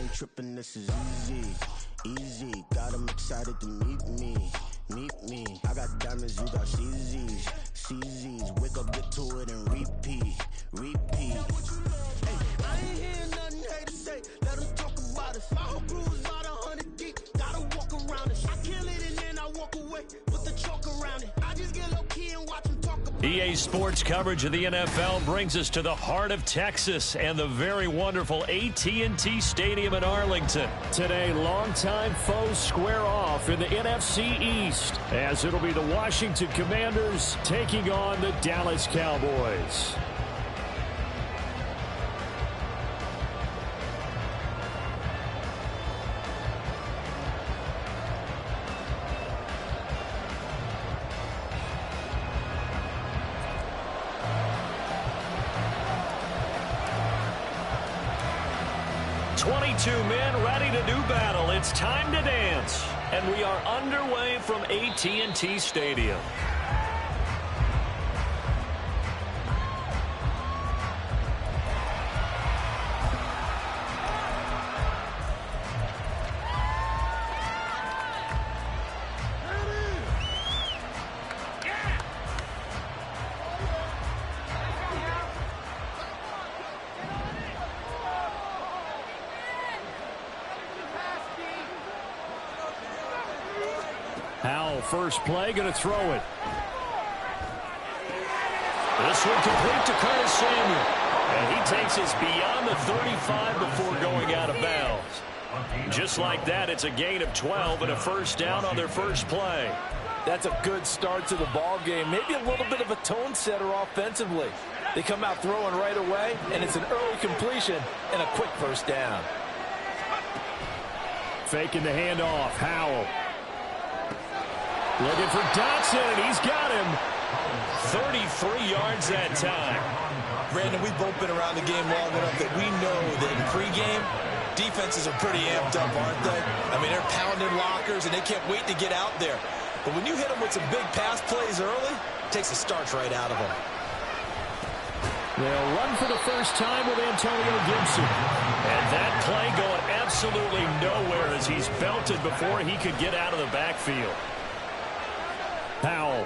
ain't tripping, this is easy. Easy, got them excited to meet me. Meet me. I got diamonds, you got CZs. CZs, wake up, get to it, and repeat. Repeat. Hey, I ain't hearing nothing hate to say. Let them talk about us. My whole crew is about 100 deep. Gotta walk around it. I kill it and then I walk away with the chalk around it. I just get low key and watch them talk about it. EA Sports coverage of the NFL brings us to the heart of Texas and the very wonderful AT&T Stadium in Arlington. Today, longtime foes square off in the NFC East, as it'll be the Washington Commanders taking on the Dallas Cowboys. Men ready to do battle. It's time to dance. And we are underway from AT&T Stadium. Howell, first play, going to throw it. This one complete to Curtis Samuel. And he takes us beyond the 35 before going out of bounds. Just like that, it's a gain of 12 and a first down on their first play. That's a good start to the ball game. Maybe a little bit of a tone setter offensively. They come out throwing right away, and it's an early completion and a quick first down. Faking the handoff, Howell. Looking for Dotson, and he's got him. 33 yards that time. Brandon, we've both been around the game long enough that we know that in pregame, defenses are pretty amped up, aren't they? I mean, they're pounding lockers, and they can't wait to get out there. But when you hit them with some big pass plays early, it takes the starch right out of them. They'll run for the first time with Antonio Gibson. And that play going absolutely nowhere as he's belted before he could get out of the backfield. Howell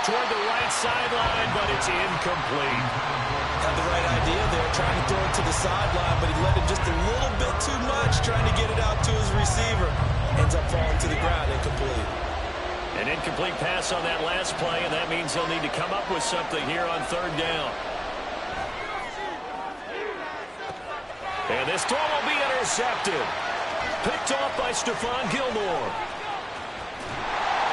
toward the right sideline, but it's incomplete. Had the right idea there, trying to throw it to the sideline, but he let him just a little bit too much, trying to get it out to his receiver. Ends up falling to the ground, incomplete. An incomplete pass on that last play, and that means he'll need to come up with something here on third down. And this throw will be intercepted. Picked off by Stephon Gilmore.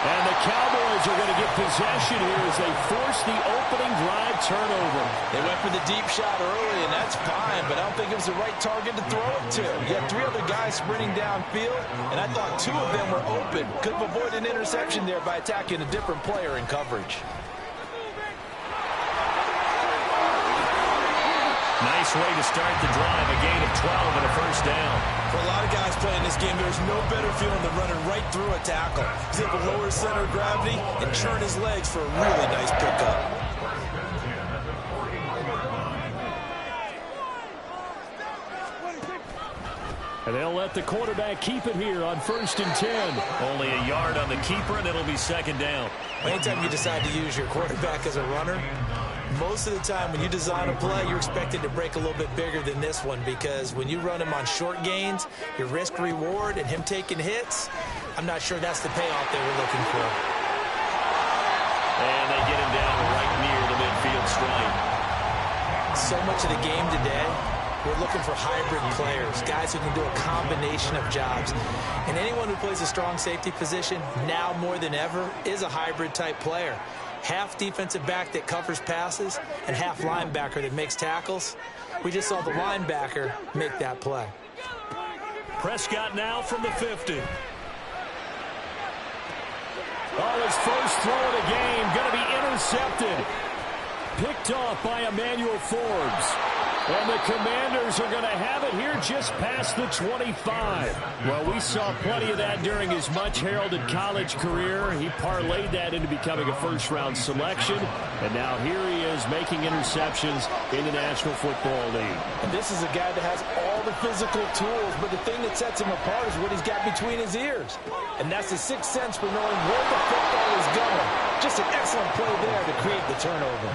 And the Cowboys are going to get possession here as they force the opening drive turnover. They went for the deep shot early, and that's fine, but I don't think it was the right target to throw it to. You had three other guys sprinting downfield, and I thought two of them were open. Could have avoided an interception there by attacking a different player in coverage. Nice way to start the drive, a gain of 12 and a first down. For a lot of guys playing this game, there's no better feeling than running right through a tackle. He's able to lower his center of gravity and churn his legs for a really nice pickup. And they'll let the quarterback keep it here on 1st and 10. Only a yard on the keeper, and it'll be second down. Anytime you decide to use your quarterback as a runner, most of the time when you design a play, you're expected to break a little bit bigger than this one, because when you run him on short gains, your risk-reward and him taking hits, I'm not sure that's the payoff they were looking for. And they get him down right near the midfield stripe. So much of the game today, we're looking for hybrid players, guys who can do a combination of jobs. And anyone who plays a strong safety position, now more than ever, is a hybrid-type player. Half defensive back that covers passes and half linebacker that makes tackles. We just saw the linebacker make that play. Prescott now from the 50. Oh, his first throw of the game going to be intercepted. Picked off by Emmanuel Forbes. And the Commanders are going to have it here just past the 25. Well, we saw plenty of that during his much-heralded college career. He parlayed that into becoming a first-round selection. And now here he is making interceptions in the National Football League. And this is a guy that has all the physical tools, but the thing that sets him apart is what he's got between his ears. And that's the sixth sense for knowing where the football is going. Just an excellent play there to create the turnover.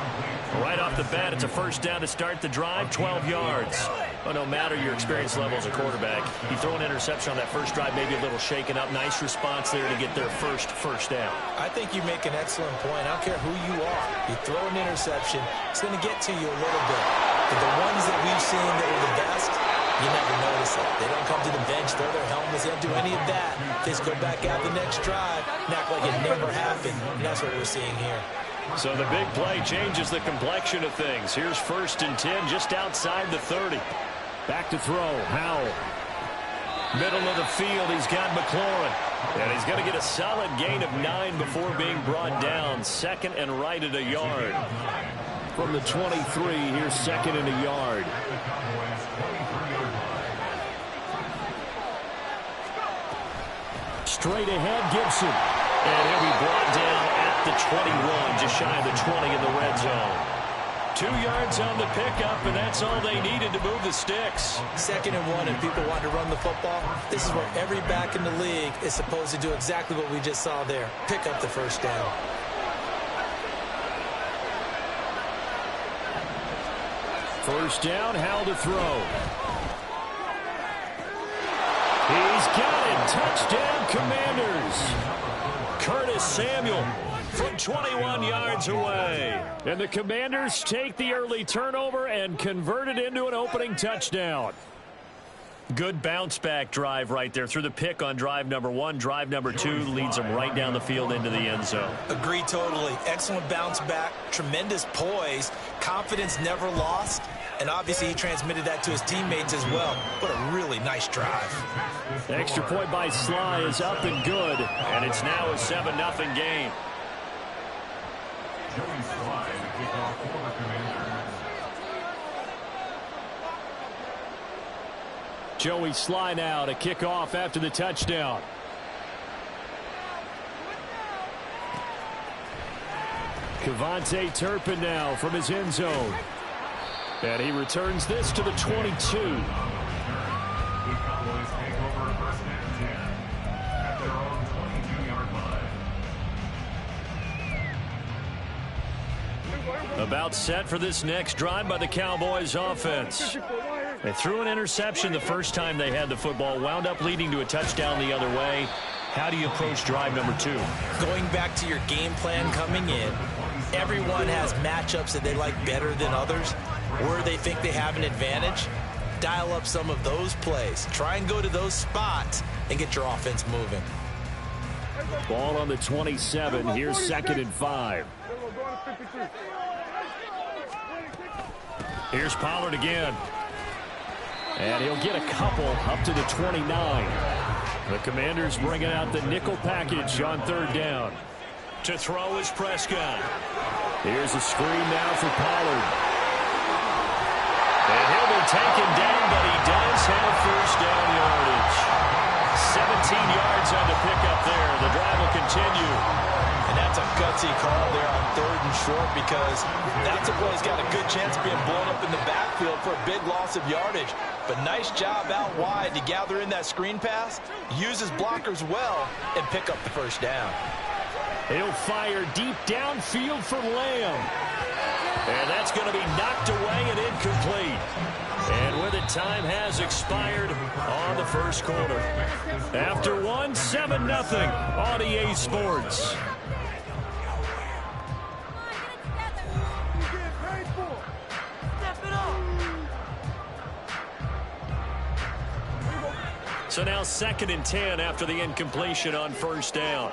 Right off the bat, it's a first down to start the drive, 12 yards. But no matter your experience level as a quarterback, you throw an interception on that first drive, maybe a little shaken up. Nice response there to get their first down. I think you make an excellent point. I don't care who you are. You throw an interception, it's going to get to you a little bit. But the ones that we've seen that are the best, you never notice it. They don't come to the bench, throw their helmets, they don't do any of that. They just go back out the next drive and act like it never happened. And that's what we're seeing here. So the big play changes the complexion of things. Here's 1st and 10 just outside the 30. Back to throw, Howell. Middle of the field, he's got McLaurin. And he's going to get a solid gain of 9 before being brought down. 2nd and right at a yard. From the 23, here's 2nd and a yard. Straight ahead, Gibson. And he'll be brought down at the 21, just shy of the 20 in the red zone. 2 yards on the pickup, and that's all they needed to move the sticks. 2nd and 1, and people want to run the football. This is where every back in the league is supposed to do exactly what we just saw there. Pick up the first down. First down, Howell to throw. He's got it. Touchdown, Commanders. Curtis Samuel from 21 yards away. And the Commanders take the early turnover and convert it into an opening touchdown. Good bounce-back drive right there through the pick on drive number 1. Drive number 2 leads them right down the field into the end zone. Agree totally. Excellent bounce back, tremendous poise, confidence never lost, and obviously he transmitted that to his teammates as well. What a really nice drive. Extra point by Sly is up and good, and it's now a 7-0 game. Joey Sly now to kick off after the touchdown. Kevontae Turpin now from his end zone. And he returns this to the 22. About set for this next drive by the Cowboys offense. They threw an interception the first time they had the football, wound up leading to a touchdown the other way. How do you approach drive number 2? Going back to your game plan coming in, everyone has matchups that they like better than others, where they think they have an advantage. Dial up some of those plays. Try and go to those spots and get your offense moving. Ball on the 27. Here's 2nd and 5. Here's Pollard again. And he'll get a couple up to the 29. The Commanders bringing out the nickel package on 3rd down. To throw is Prescott. Here's a screen now for Pollard. And he'll be taken down, but he does have first down yardage. 17 yards on the pickup there. The drive will continue. And that's a gutsy call there on 3rd and short, because that's a play he's got a good chance of being blown up in the backfield for a big loss of yardage. But nice job out wide to gather in that screen pass, use his blockers well, and pick up the first down. He'll fire deep downfield for Lamb. And that's going to be knocked away and incomplete. And with it, time has expired on the first quarter. After one, 7-0 on EA Sports. So now 2nd and 10 after the incompletion on first down.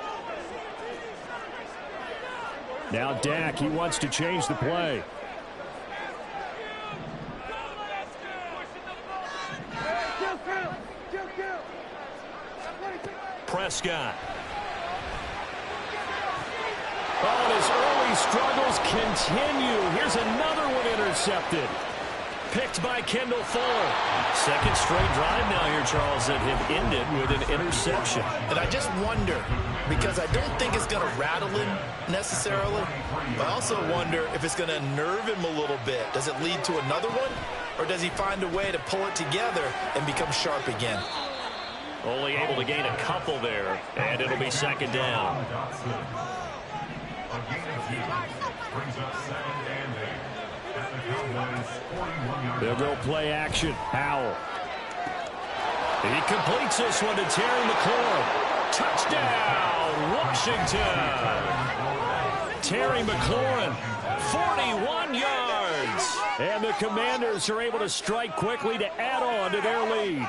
Now Dak, he wants to change the play. Prescott. Oh, and his early struggles continue. Here's another one intercepted. picked by Kendall Fuller. Second straight drive now here, Charles, that have ended with an interception. And I just wonder, because I don't think it's going to rattle him necessarily, but I also wonder if it's going to nerve him a little bit. Does it lead to another one, or does he find a way to pull it together and become sharp again? Only able to gain a couple there, and it'll be second down. They'll go play action. Howell. He completes this one to Terry McLaurin. Touchdown, Washington. Terry McLaurin, 41 yards. And the Commanders are able to strike quickly to add on to their lead.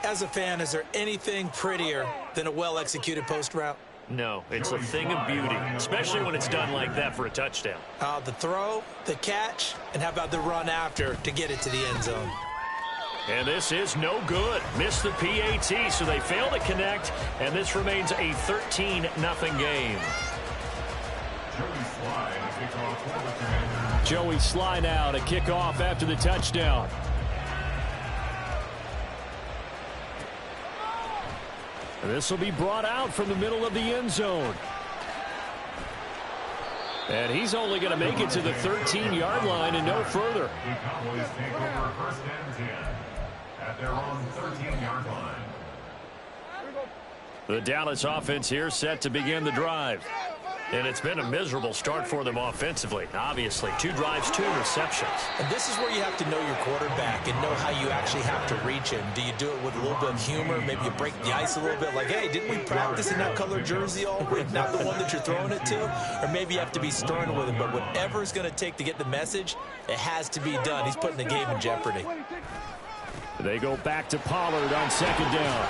As a fan, is there anything prettier than a well-executed post route? No, it's a thing of beauty, especially when it's done like that for a touchdown. The throw, the catch, and how about the run after to get it to the end zone? And this is no good. Missed the PAT, so they fail to connect, and this remains a 13-0 game. Joey Sly now to kick off after the touchdown. This will be brought out from the middle of the end zone. And he's only going to make it to the 13-yard line and no further. The Cowboys take over first and 10 at their own 13-yard line. The Dallas offense here set to begin the drive. And it's been a miserable start for them offensively. Obviously, 2 drives, 2 interceptions. And this is where you have to know your quarterback and know how you actually have to reach him. Do you do it with a little bit of humor? Maybe you break the ice a little bit like, hey, didn't we practice in that color jersey all week? Not the one that you're throwing it to? Or maybe you have to be stern with him. But whatever it's going to take to get the message, it has to be done. He's putting the game in jeopardy. They go back to Pollard on second down.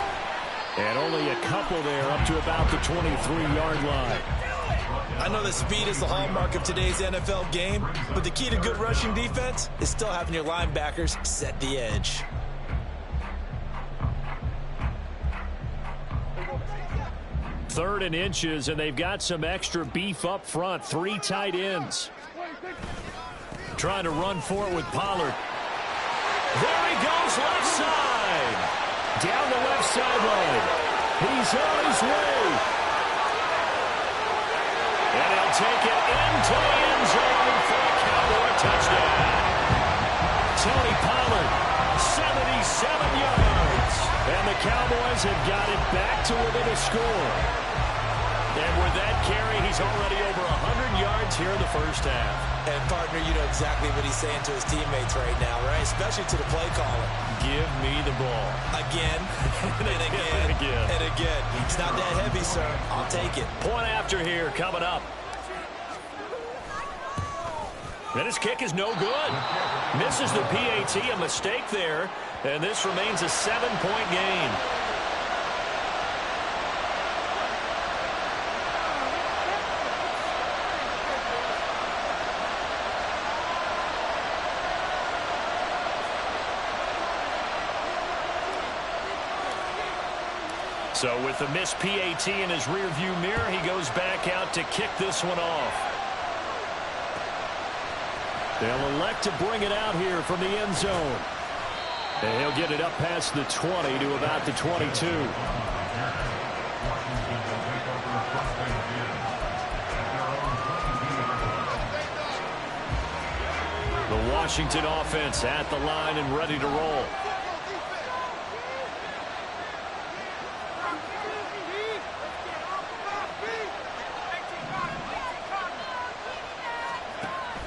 And only a couple there up to about the 23-yard line. I know that speed is the hallmark of today's NFL game, but the key to good rushing defense is still having your linebackers set the edge. Third and inches, and they've got some extra beef up front. 3 tight ends. Trying to run for it with Pollard. There he goes, left side. Down the left sideline. He's on his way. And he'll take it into the end zone for a Cowboy touchdown. Tony Pollard, 77 yards. And the Cowboys have got it back to within a score. And with that carry, he's already over 100 yards here in the first half. And, partner, you know exactly what he's saying to his teammates right now, right? Especially to the play caller. Give me the ball. Again, and again, and again. It's not that heavy, sir. I'll take it. Point after here coming up. And his kick is no good. Misses the PAT, a mistake there. And this remains a 7-point game. So with the missed PAT in his rearview mirror, he goes back out to kick this one off. They'll elect to bring it out here from the end zone. And he'll get it up past the 20 to about the 22. The Washington offense at the line and ready to roll.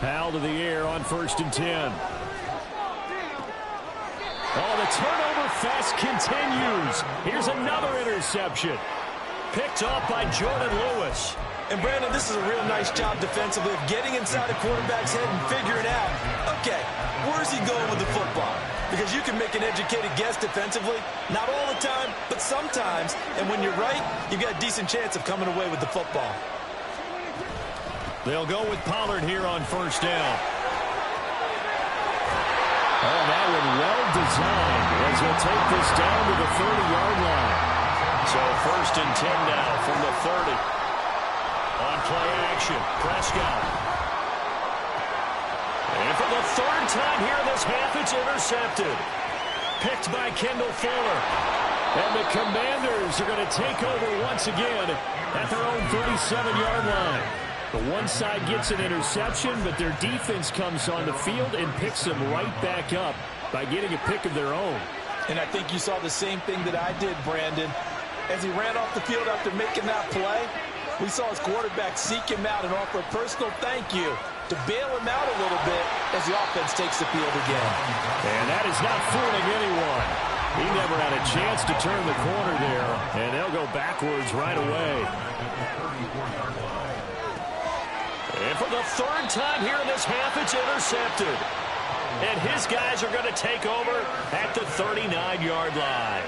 Powell to the air on 1st and 10. Oh, the turnover fest continues. Here's another interception. Picked off by Jordan Lewis. And, Brandon, this is a real nice job defensively of getting inside a quarterback's head and figuring out, okay, where's he going with the football? Because you can make an educated guess defensively. Not all the time, but sometimes. And when you're right, you've got a decent chance of coming away with the football. They'll go with Pollard here on 1st down. Oh, that one well designed as he'll take this down to the 30-yard line. So 1st and 10 now from the 30. On play action, Prescott. And from the third time here in this half, it's intercepted. Picked by Kendall Fuller. And the Commanders are going to take over once again at their own 37-yard line. The one side gets an interception, but their defense comes on the field and picks them right back up by getting a pick of their own. And I think you saw the same thing that I did, Brandon. As he ran off the field after making that play, we saw his quarterback seek him out and offer a personal thank you to bail him out a little bit as the offense takes the field again. And that is not fooling anyone. He never had a chance to turn the corner there, and they'll go backwards right away. And for the third time here in this half, it's intercepted. And his guys are going to take over at the 39-yard line.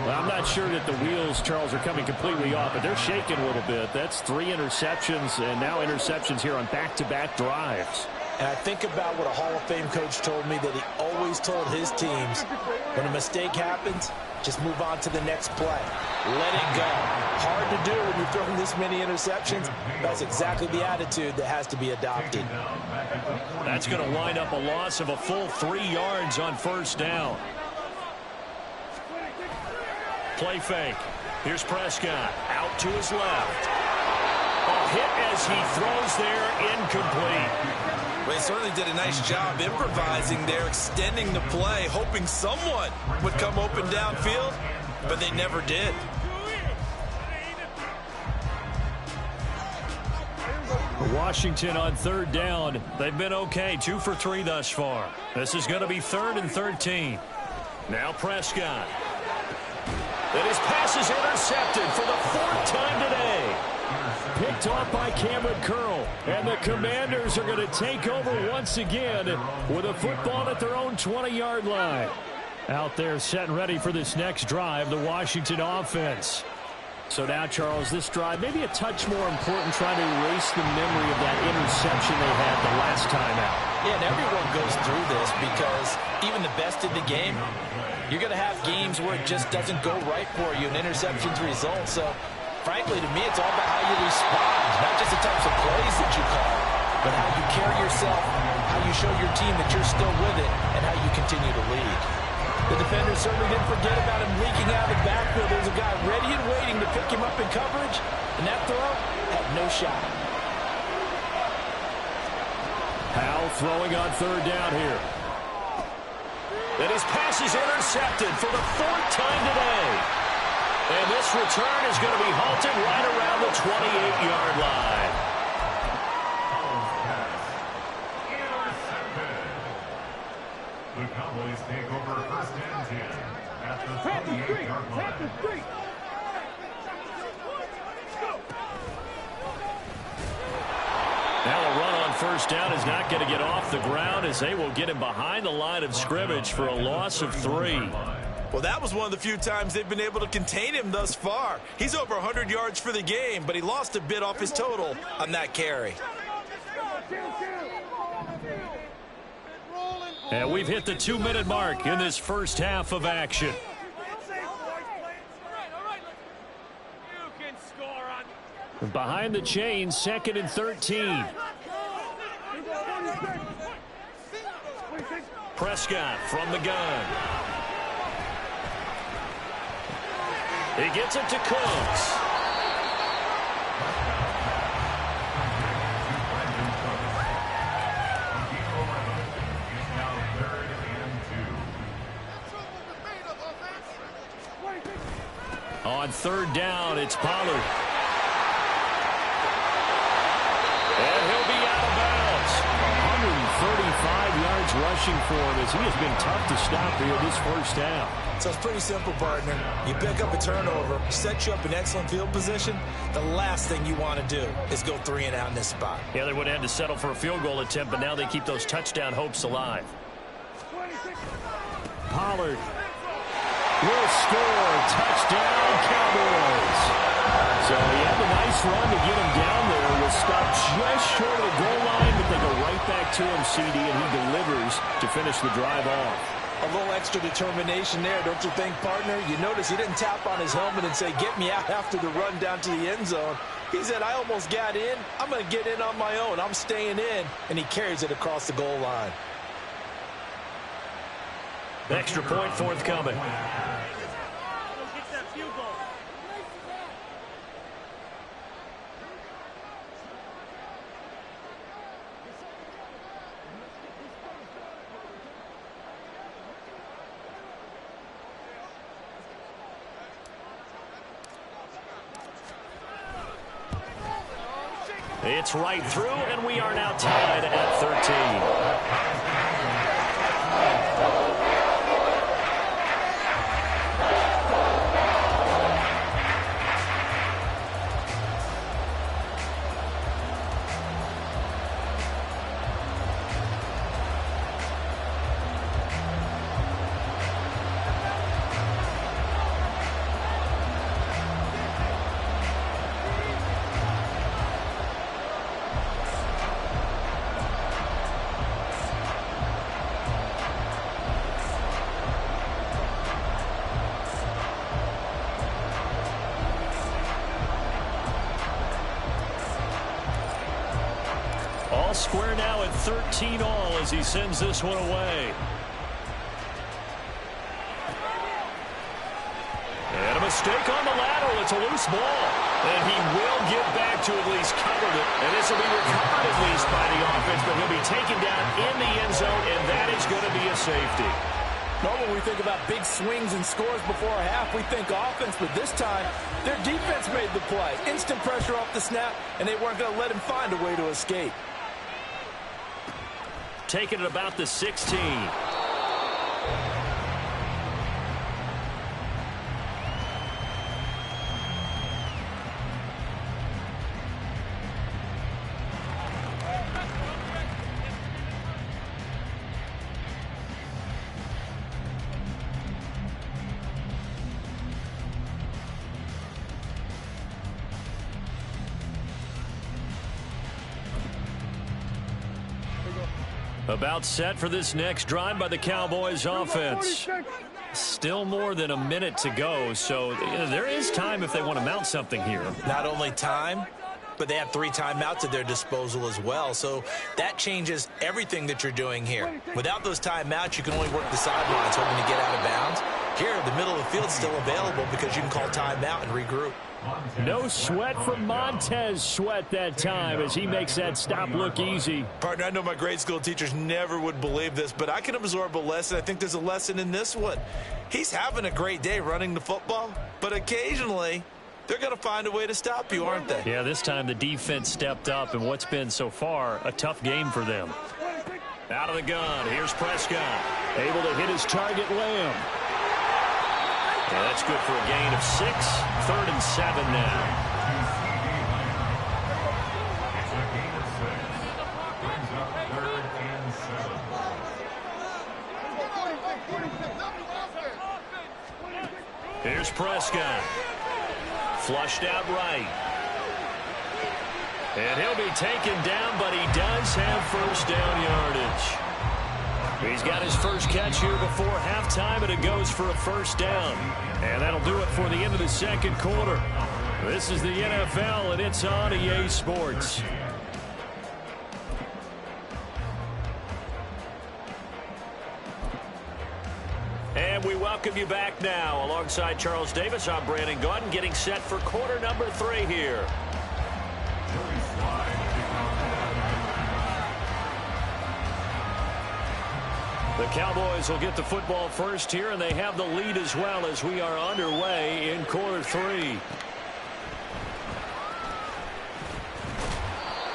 Well, I'm not sure that the wheels, Charles, are coming completely off, but they're shaking a little bit. That's 3 interceptions, and now interceptions here on back-to-back drives. And I think about what a Hall of Fame coach told me that he always told his teams, when a mistake happens, just move on to the next play. Let it go. Hard to do when you're throwing this many interceptions. That's exactly the attitude that has to be adopted. That's going to wind up a loss of a full 3 yards on first down. Play fake. Here's Prescott out to his left. A hit as he throws there, incomplete. Well, he certainly did a nice job improvising there, extending the play, hoping someone would come open downfield, but they never did. Washington on third down. They've been okay, 2 for 3 thus far. This is going to be 3rd and 13. Now Prescott. And his pass is intercepted for the 4th time today. Picked off by Cameron Curl. And the Commanders are going to take over once again with a football at their own 20-yard line. Out there set and ready for this next drive, the Washington offense. So now, Charles, this drive maybe a touch more important, trying to erase the memory of that interception they had the last time out. Yeah, and everyone goes through this because even the best in the game, you're going to have games where it just doesn't go right for you and interceptions result. So, frankly, to me, it's all about how you respond, not just the types of plays that you call, but how you carry yourself, how you show your team that you're still with it, and how you continue to lead. The defenders certainly didn't forget about him leaking out of the backfield. There's a guy ready and waiting to pick him up in coverage, and that throw had no shot. Powell throwing on third down here. And his pass is intercepted for the 4th time today. And this return is going to be halted right around the 28-yard line. The Cowboys take over 1st and 10 at the 28-yard line. Now a run on first down is not going to get off the ground as they will get him behind the line of scrimmage for a loss of 3. Well, that was one of the few times they've been able to contain him thus far. He's over 100 yards for the game, but he lost a bit off his total on that carry. And we've hit the 2-minute mark in this first half of action. Behind the chains, 2nd and 13. Prescott from the gun. He gets it to Cooks. On third down, it's Pollard. And he'll be out of bounds. 135 yards rushing for him as he has been tough to stop here this first half. So it's pretty simple, partner. You pick up a turnover, set you up in excellent field position. The last thing you want to do is go 3 and out in this spot. Yeah, they would have had to settle for a field goal attempt, but now they keep those touchdown hopes alive. Pollard will score. Touchdown, Cowboys. So he had a nice run to get him down there. Was stopped just short of the goal line, but they go right back to him, CD, and he delivers to finish the drive off. A little extra determination there, don't you think, partner? You notice he didn't tap on his helmet and say, get me out after the run down to the end zone. He said, I almost got in. I'm going to get in on my own. I'm staying in. And he carries it across the goal line. Extra point forthcoming. It's right through, and we are now tied at 13. Square now at 13 all as he sends this one away. And a mistake on the lateral. It's a loose ball. And he will get back to at least cover it. And this will be recovered at least by the offense, but he'll be taken down in the end zone, and that is going to be a safety. Normally, when we think about big swings and scores before a half, we think offense, but this time, their defense made the play. Instant pressure off the snap, and they weren't going to let him find a way to escape. Taking it about the 16. About set for this next drive by the Cowboys offense. Still more than a minute to go, so there is time if they want to mount something here. Not only time, but they have 3 timeouts at their disposal as well, so that changes everything that you're doing here. Without those timeouts, you can only work the sidelines hoping to get out of bounds. Here, the middle of the field is still available because you can call timeout and regroup. No sweat from Montez Sweat that time as he makes that stop look easy. Partner, I know my grade school teachers never would believe this, but I can absorb a lesson. I think there's a lesson in this one. He's having a great day running the football, but occasionally they're going to find a way to stop you, aren't they? Yeah, this time the defense stepped up in what's been so far a tough game for them. Out of the gun, here's Prescott. Able to hit his target, Lamb. Yeah, that's good for a gain of 6. 3rd and 7 now. It's a gain of 6. Brings up 3rd and 7. Here's Prescott. Flushed out right. And he'll be taken down, but he does have first down yardage. He's got his first catch here before halftime, and it goes for a first down. And that'll do it for the end of the second quarter. This is the NFL, and it's on EA Sports. And we welcome you back now. Alongside Charles Davis, I'm Brandon Gaudin, getting set for quarter number 3 here. The Cowboys will get the football first here, and they have the lead as well as we are underway in quarter 3.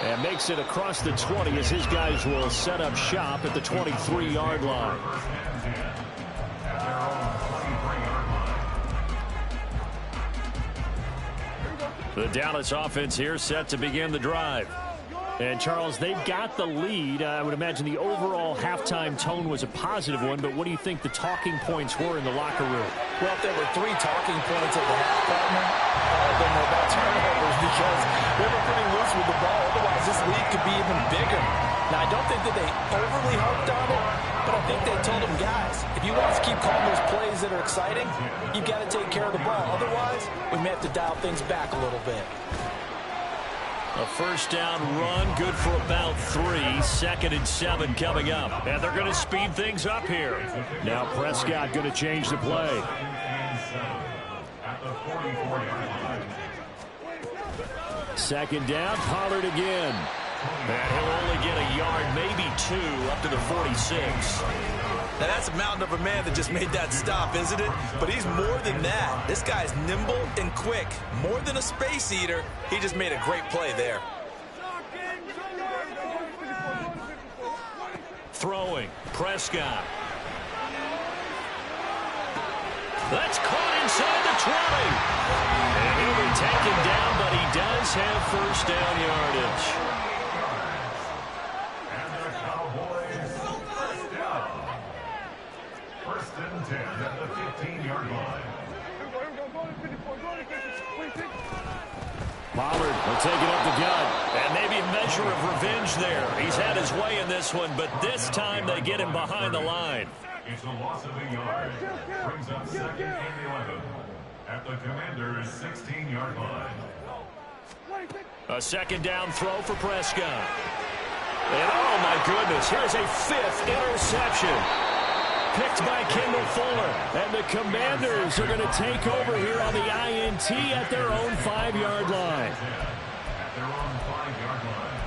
And makes it across the 20 as his guys will set up shop at the 23-yard line. The Dallas offense here set to begin the drive. And, Charles, they've got the lead. I would imagine the overall halftime tone was a positive one, but what do you think the talking points were in the locker room? Well, if there were 3 talking points at the half, partner, all of them were about turnovers because they were pretty loose with the ball. Otherwise, this lead could be even bigger. Now, I don't think that they overly harped on it, but I think they told them, guys, if you want us to keep calling those plays that are exciting, you've got to take care of the ball. Otherwise, we may have to dial things back a little bit. A first down run, good for about 3. 2nd and 7 coming up. And they're going to speed things up here. Now Prescott going to change the play. At the 44-yard line. 2nd down, Pollard again. And he'll only get a yard, maybe 2, up to the 46. Now, that's a mountain of a man that just made that stop, isn't it? But he's more than that. This guy's nimble and quick. More than a space eater, he just made a great play there. Throwing, Prescott. That's caught inside the 20. And he'll be taken down, but he does have first down yardage. First and 10 at the 15-yard line. Pollard will take it up the gut. And maybe a measure of revenge there. He's had his way in this one, but this time they get him behind the line. It's a loss of a yard. Brings up 2nd and 11 at the Commander's 16-yard line. A 2nd down throw for Prescott. And oh my goodness, here's a 5th interception. Picked by Kendall Fuller. And the Commanders are going to take over here on the INT at their own 5-yard line. At their own 5-yard line.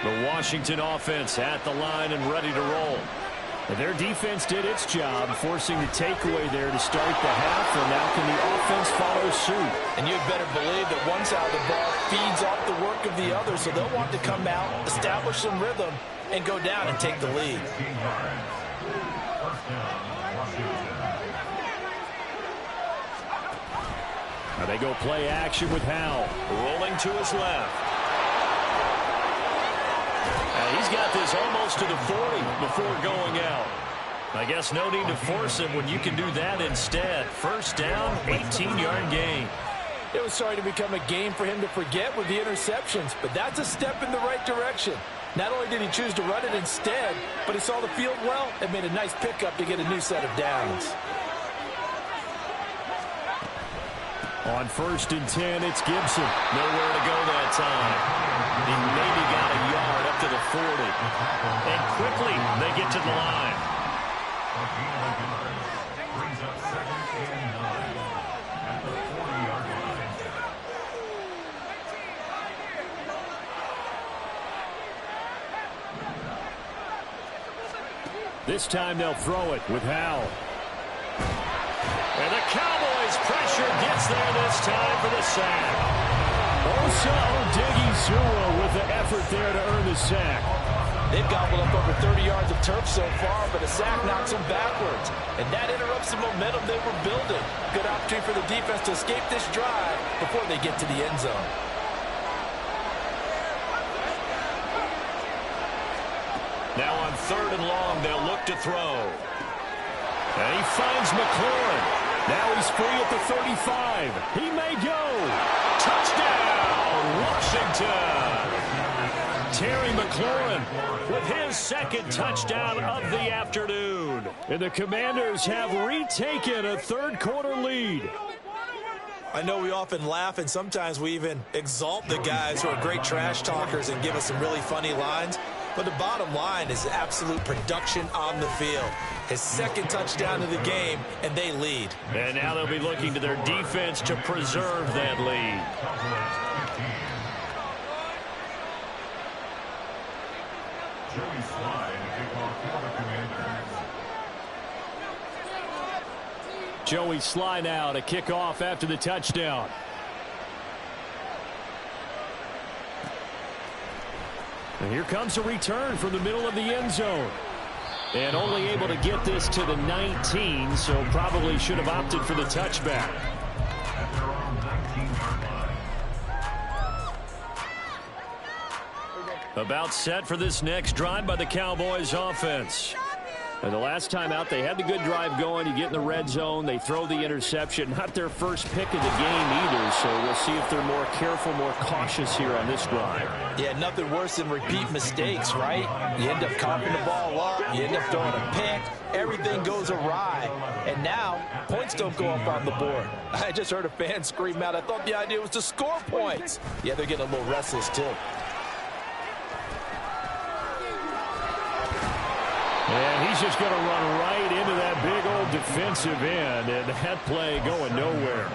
The Washington offense at the line and ready to roll. And their defense did its job, forcing the takeaway there to start the half, and now can the offense follow suit? And you'd better believe that one side of the ball feeds off the work of the other, so they'll want to come out, establish some rhythm, and go down and take the lead. 16 yards. First down, Washington. Now they go play action with Howell. Rolling to his left. He's got this almost to the 40 before going out. I guess no need to force him when you can do that instead. First down, 18-yard gain. It was starting to become a game for him to forget with the interceptions, but that's a step in the right direction. Not only did he choose to run it instead, but he saw the field well and made a nice pickup to get a new set of downs. On 1st and 10, it's Gibson. Nowhere to go that time. He maybe got a yard up to the 40. And quickly, they get to the line. Brings up 2nd and 9 at the 40-yard line. This time they'll throw it with Howell. And the Cowboys pressure gets there this time for the sack. Osa Odighizuwa with the effort there to earn the sack. They've gobbled up over 30 yards of turf so far, but a sack knocks them backwards. And that interrupts the momentum they were building. Good opportunity for the defense to escape this drive before they get to the end zone. Now on 3rd and long, they'll look to throw. And he finds McLaurin. Now he's free at the 35. He may go. Touchdown, Washington. Terry McLaurin with his 2nd touchdown of the afternoon. And the Commanders have retaken a 3rd-quarter lead. I know we often laugh, and sometimes we even exalt the guys who are great trash talkers and give us some really funny lines. But the bottom line is absolute production on the field. His 2nd touchdown of the game, and they lead. And now they'll be looking to their defense to preserve that lead. Joey Slye to kick off for the Commanders. Joey Slye now to kick off after the touchdown. And here comes a return from the middle of the end zone. And only able to get this to the 19, so probably should have opted for the touchback. At their own 19-yard line. About set for this next drive by the Cowboys offense. And the last time out, they had the good drive going. You get in the red zone, they throw the interception. Not their first pick of the game either, so we'll see if they're more careful, more cautious here on this drive. Yeah, nothing worse than repeat mistakes, right? You end up coughing the ball up, you end up throwing a pick, everything goes awry. And now, points don't go up on the board. I just heard a fan scream out, I thought the idea was to score points. Yeah, they're getting a little restless too. And he's just going to run right into that big old defensive end, and that play going nowhere.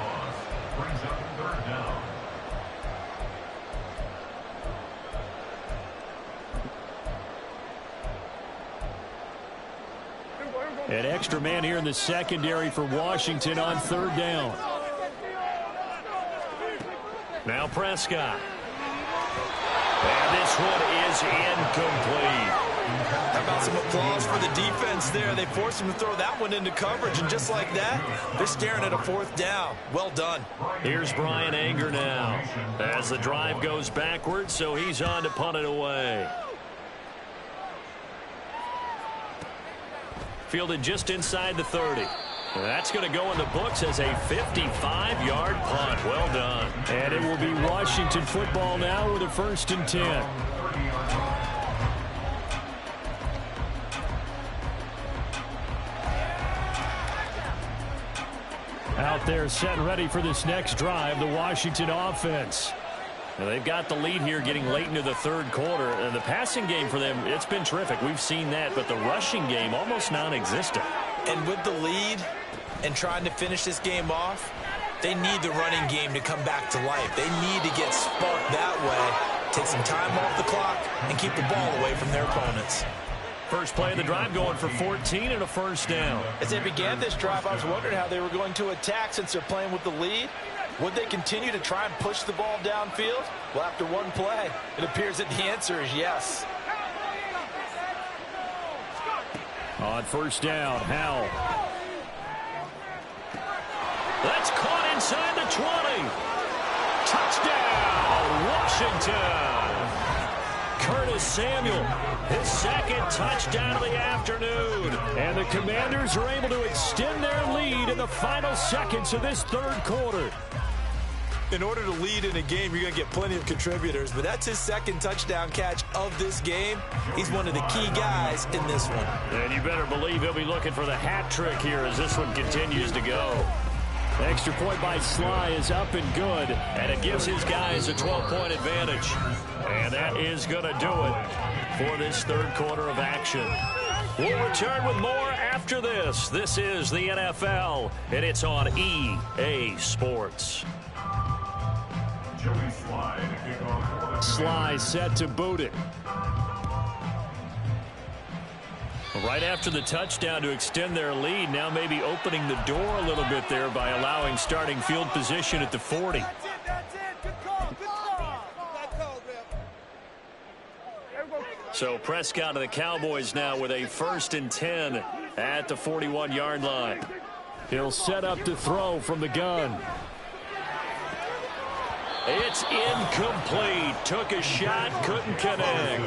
An extra man here in the secondary for Washington on third down. Now Prescott. And this one is incomplete. How about some applause for the defense there? They forced him to throw that one into coverage, and just like that, they're staring at a fourth down. Well done. Here's Brian Anger now as the drive goes backwards, so he's on to punt it away. Fielded just inside the 30. That's going to go in the books as a 55-yard punt. Well done. And it will be Washington football now with a 1st and 10. Out there set and ready for this next drive, the Washington offense. Now they've got the lead here getting late into the third quarter. And the passing game for them, it's been terrific. We've seen that, but the rushing game almost non-existent. And with the lead and trying to finish this game off, they need the running game to come back to life. They need to get sparked that way, take some time off the clock, and keep the ball away from their opponents. First play of the drive going for 14 and a 1st down. As they began this drive, I was wondering how they were going to attack since they're playing with the lead. Would they continue to try and push the ball downfield? Well, after one play, it appears that the answer is yes. On 1st down, Howell. That's caught inside the 20. Touchdown, Washington. Curtis Samuel, his 2nd touchdown of the afternoon. And the Commanders are able to extend their lead in the final seconds of this third quarter. In order to lead in a game, you're going to get plenty of contributors, but that's his 2nd touchdown catch of this game. He's one of the key guys in this one. And you better believe he'll be looking for the hat trick here as this one continues to go. Extra point by Sly is up and good, and it gives his guys a 12-point advantage. And that is going to do it for this third quarter of action. We'll return with more after this. This is the NFL, and it's on EA Sports. Sly set to boot it. Right after the touchdown to extend their lead, now maybe opening the door a little bit there by allowing starting field position at the 40. So Prescott of the Cowboys now with a 1st and 10 at the 41-yard line. He'll set up to throw from the gun. It's incomplete. Took a shot, couldn't connect.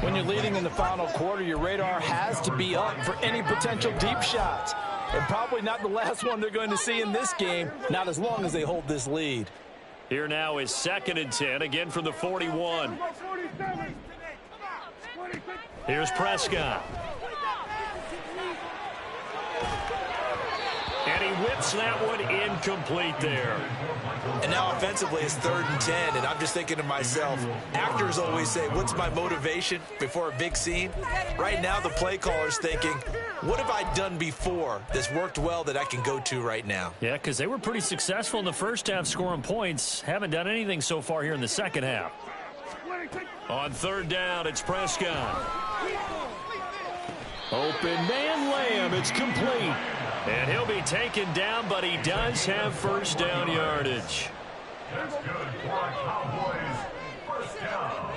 When you're leading in the final quarter, your radar has to be up for any potential deep shots. And probably not the last one they're going to see in this game, not as long as they hold this lead. Here now is 2nd and 10, again from the 41. Here's Prescott. And he whips that one incomplete there. And now offensively it's 3rd and 10, and I'm just thinking to myself, actors always say, what's my motivation before a big scene? Right now the play caller's thinking, what have I done before that's worked well that I can go to right now? Yeah, because they were pretty successful in the first half scoring points. Haven't done anything so far here in the second half. On 3rd down, it's Prescott. Open man Lamb, it's complete. And he'll be taken down, but he does have 1st down yardage. That's good for Cowboys. 1st down.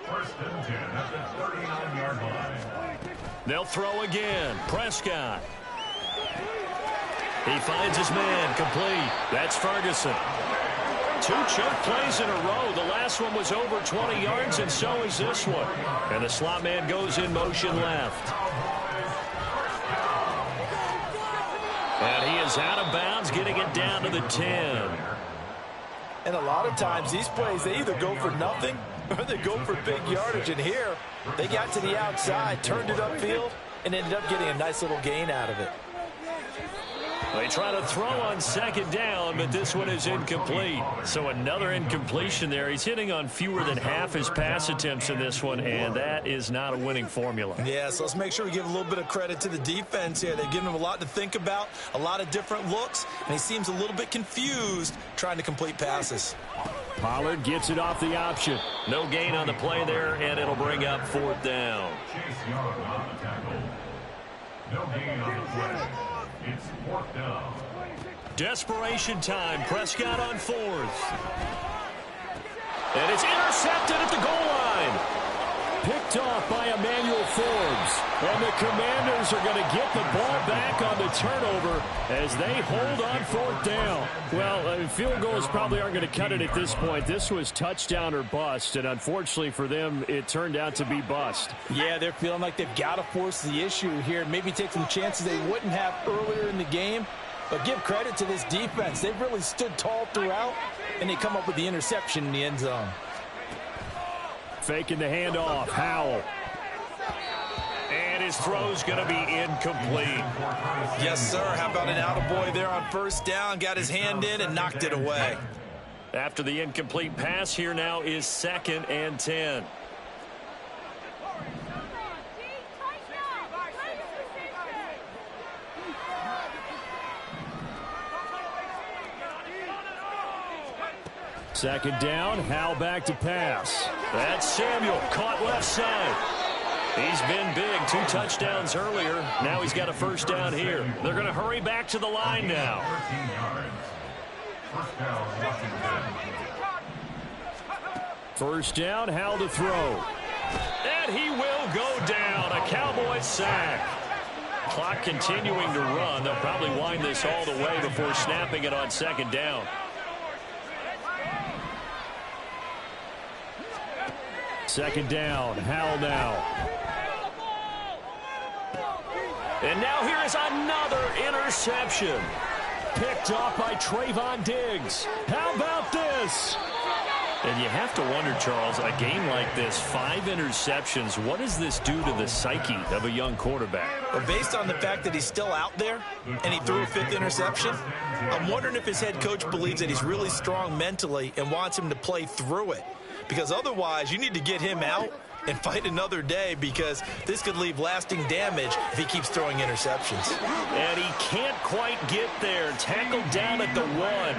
1st and 10 at the 39-yard line. They'll throw again. Prescott. He finds his man complete. That's Ferguson. 2 choke plays in a row. The last one was over 20 yards, and so is this one. And the slot man goes in motion left. And he is out of bounds, getting it down to the 10. And a lot of times these plays, they either go for nothing or they go for big yardage. And here, they got to the outside, turned it upfield, and ended up getting a nice little gain out of it. They try to throw on 2nd down, but this one is incomplete. So another incompletion there. He's hitting on fewer than half his pass attempts in this one, and that is not a winning formula. Yeah, so let's make sure we give a little bit of credit to the defense here. They've given him a lot to think about, a lot of different looks, and he seems a little bit confused trying to complete passes. Pollard gets it off the option. No gain on the play there, and it'll bring up 4th down. Chase Young on the tackle. No gain on the play. It's 4th down. Desperation time. Prescott on 4th. And it's intercepted at the goal line. Picked off by Emmanuel Forbes. And the Commanders are going to get the ball back on the turnover as they hold on 4th down. Well, field goals probably aren't going to cut it at this point. This was touchdown or bust, and unfortunately for them, it turned out to be bust. Yeah, they're feeling like they've got to force the issue here. Maybe take some chances they wouldn't have earlier in the game. But give credit to this defense. They've really stood tall throughout, and they come up with the interception in the end zone. Faking the handoff, Howell. And his throw's going to be incomplete. Yes, sir. How about an attaboy there on 1st down? Got his hand in and knocked it away. After the incomplete pass, here now is 2nd and 10. Second down, Howell back to pass. That's Samuel, caught left side. He's been big, 2 touchdowns earlier. Now he's got a 1st down here. They're going to hurry back to the line now. 13 yards. 1st down, Washington. 1st down, Howell to throw. And he will go down. A Cowboys sack. Clock continuing to run. They'll probably wind this all the way before snapping it on 2nd down. 2nd down, Howell now. And now here is another interception. Picked off by Trayvon Diggs. How about this? And you have to wonder, Charles, a game like this, 5 interceptions, what does this do to the psyche of a young quarterback? But based on the fact that he's still out there and he threw a 5th interception, I'm wondering if his head coach believes that he's really strong mentally and wants him to play through it. Because otherwise, you need to get him out and fight another day, because this could leave lasting damage if he keeps throwing interceptions. And he can't quite get there. Tackled down at the 1.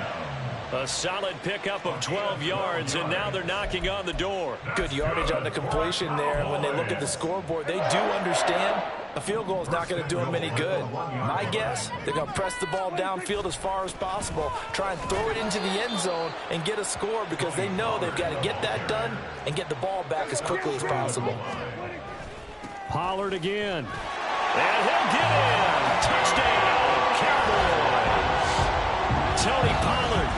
A solid pickup of 12 yards, and now they're knocking on the door. Good yardage on the completion there. And when they look at the scoreboard, they do understand a field goal is not going to do them any good. My guess, they're going to press the ball downfield as far as possible, try and throw it into the end zone and get a score, because they know they've got to get that done and get the ball back as quickly as possible. Pollard again. And he'll get in. Touchdown, Cowboys. Tony Pollard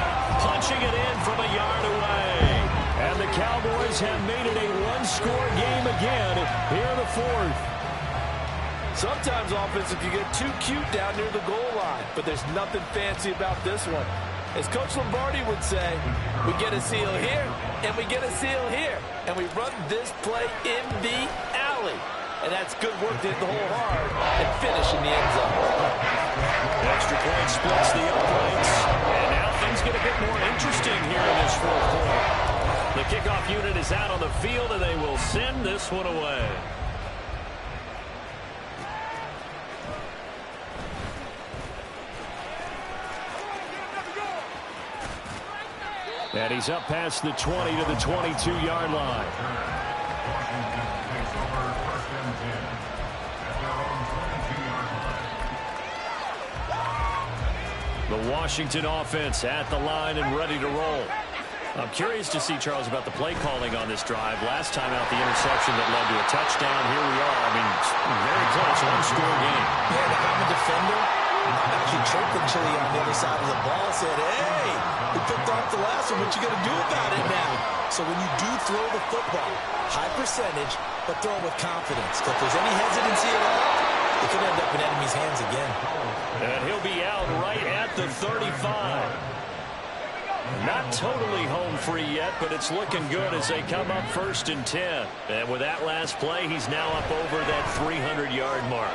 punching it in from a yard away. And the Cowboys have made it a 1-score game again here in the 4th. Sometimes offense, if you get too cute down near the goal line, but there's nothing fancy about this one. As Coach Lombardi would say, we get a seal here, and we get a seal here, and we run this play in the alley. And that's good work to hit the hole hard and finish in the end zone. Extra point splits the uprights, and now things get a bit more interesting here in this 4th quarter. The kickoff unit is out on the field, and they will send this one away. And he's up past the 20 to the 22-yard line. The Washington offense at the line and ready to roll. I'm curious to see, Charles, about the play calling on this drive. Last time out, the interception that led to a touchdown. Here we are. I mean, very close, 1-score game. Yeah, I'm a defender. Actually chirping Chili on the other side of the ball, said, hey, we picked off the last one. What you going to do about it now? So when you do throw the football, high percentage, but throw it with confidence. If there's any hesitancy at all, it could end up in enemy's hands again. And he'll be out right at the 35. Not totally home free yet, but it's looking good as they come up 1st and 10. And with that last play, he's now up over that 300-yard mark.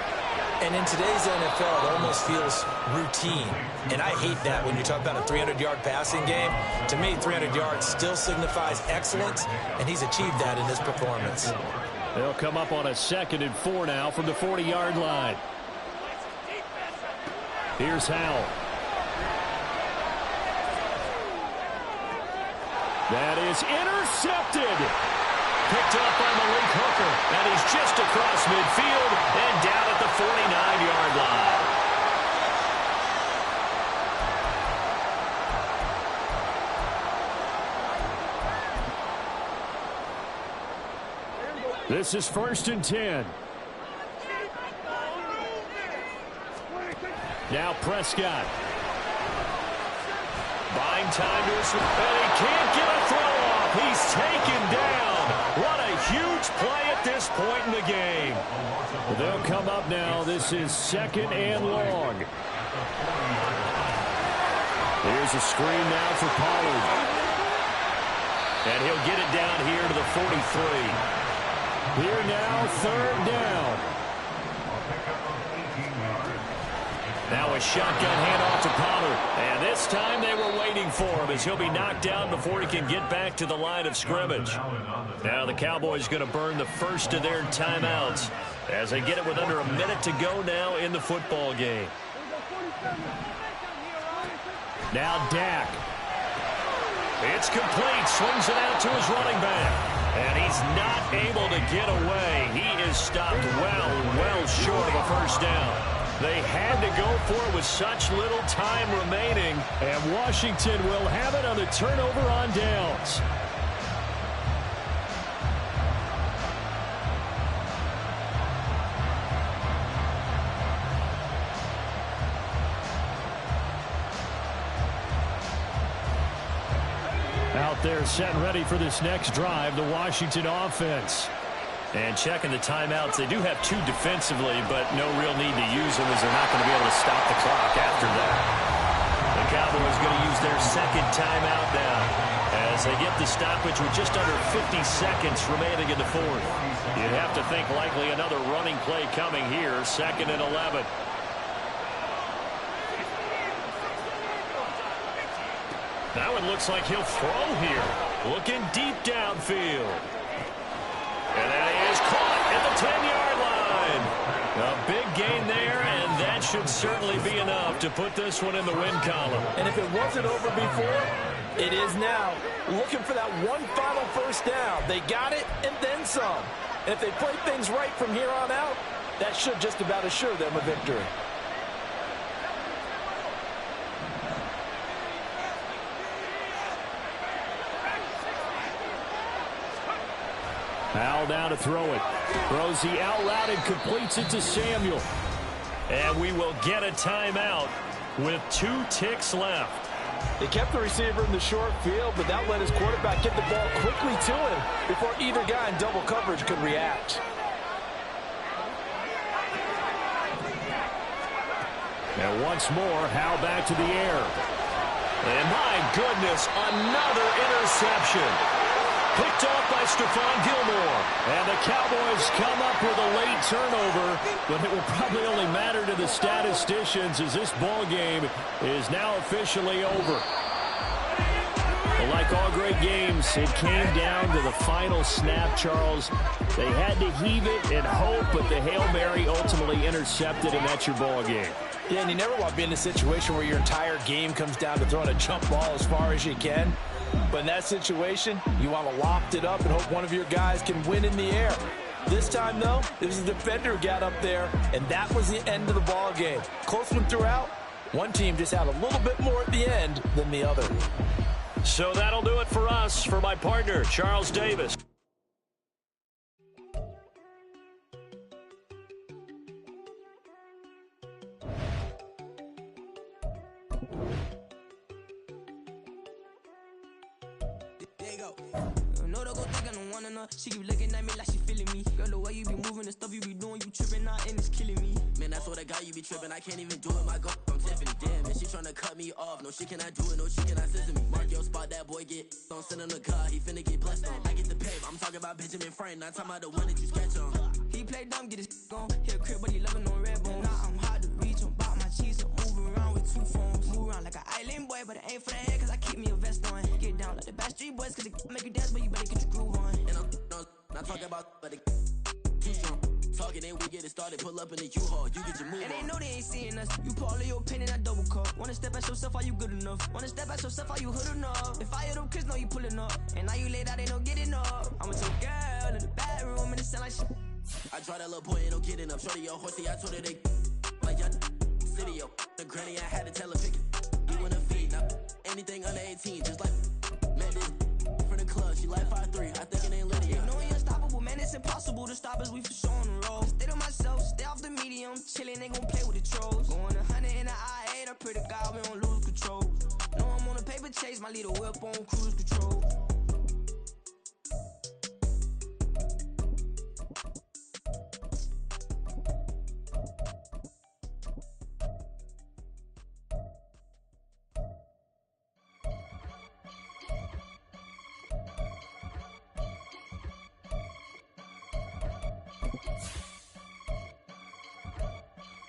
And in today's NFL, it almost feels routine. And I hate that when you talk about a 300-yard passing game. To me, 300 yards still signifies excellence, and he's achieved that in this performance. They'll come up on a 2nd and 4 now from the 40-yard line. Here's Howell. That is intercepted. Picked up by Malik Hooker. And he's just across midfield and down at the 49-yard line. This is 1st and 10. Now Prescott. Buying time to his, and he can't get a throw off. He's taken down. What a huge play at this point in the game. They'll come up now. This is 2nd and long. Here's a screen now for Pollard. And he'll get it down here to the 43. Here now, 3rd down. Now a shotgun handoff to Pollard. And this time they were waiting for him as he'll be knocked down before he can get back to the line of scrimmage. Now the Cowboys going to burn the first of their timeouts as they get it with under a minute to go now in the football game. Now Dak. It's complete. Swings it out to his running back. And he's not able to get away. He is stopped well short of a first down. They had to go for it with such little time remaining. And Washington will have it on the turnover on downs. Out there set and ready for this next drive, the Washington offense. And checking the timeouts, they do have 2 defensively, but no real need to use them as they're not going to be able to stop the clock after that. The Cowboys going to use their 2nd timeout now as they get the stoppage with just under 50 seconds remaining in the 4th. You'd have to think likely another running play coming here, 2nd and 11. Now it looks like he'll throw here. Looking deep downfield. And that is caught at the 10-yard line. A big gain there, and that should certainly be enough to put this one in the win column. And if it wasn't over before, it is now. Looking for that one final first down. They got it and then some. And if they play things right from here on out, that should just about assure them a victory. Howell down to throw it. Throws the out route and completes it to Samuel. And we will get a timeout with 2 ticks left. They kept the receiver in the short field, but that let his quarterback get the ball quickly to him before either guy in double coverage could react. And once more, Howell back to the air. And my goodness, another interception. Picked off by Stephon Gilmore. And the Cowboys come up with a late turnover, but it will probably only matter to the statisticians as this ball game is now officially over. Well, like all great games, it came down to the final snap, Charles. They had to heave it and hope, but the Hail Mary ultimately intercepted, and that's your ball game. Yeah, and you never want to be in a situation where your entire game comes down to throwing a jump ball as far as you can. But in that situation, you want to loft it up and hope one of your guys can win in the air. This time, though, it was the defender who got up there, and that was the end of the ball game. Close one throughout. One team just had a little bit more at the end than the other. So that'll do it for us. For my partner, Charles Davis. There you go. No, don't go think I don't want enough. She keep looking at me like she feeling me. Girl, the way you be moving, the stuff you be doing, you tripping out and it's killing me. Man, that's what I got, you be tripping. I can't even do it, my go. I'm Tiffany, damn, and she tryna cut me off. No, she cannot do it, no, she cannot listen to me. Mark your spot, that boy get on. Send him to God, he finna get blessed on. I get the pay, I'm talking about Benjamin Franklin, not talking about the one that you sketch on. He play dumb, get his on. He a crib, but he loving on red bone. Now I'm hard to reach, I'm about my cheese, I'm moving around with 2 phones. Move around like an island boy, but it ain't for the head, cause I keep me a vest on. Get down like the Backstreet Boys, cause it make you dance, but you better get your groove on. And I'm not talking about, but it too strong. Talking and we get it started, pull up in the U-Haul, you get your move and on. And they know they ain't seeing us, you pull all your opinion, I double cup. Wanna step at yourself, are you good enough? Wanna step at yourself, are you hood enough? If I hear them kids, know you pulling up. And now you laid out, they don't get enough. I'm with your girl in the bedroom, and it sound like shit. I draw that little boy, ain't no getting up. Shorty, yo, horsey, I told her they like young city, yo. The granny, I had to tell her pick it. You wanna feed, now anything under 18, just like man, this from the club, she like 5'3", I think it ain't Lydia. You know we unstoppable, man, it's impossible to stop us, we for sure on the road. Stay to myself, stay off the medium, chillin', they gon' play with the trolls. Going 100 in the I-8, I pray to God we don't lose control. Know I'm on a paper chase, my little whip on cruise control.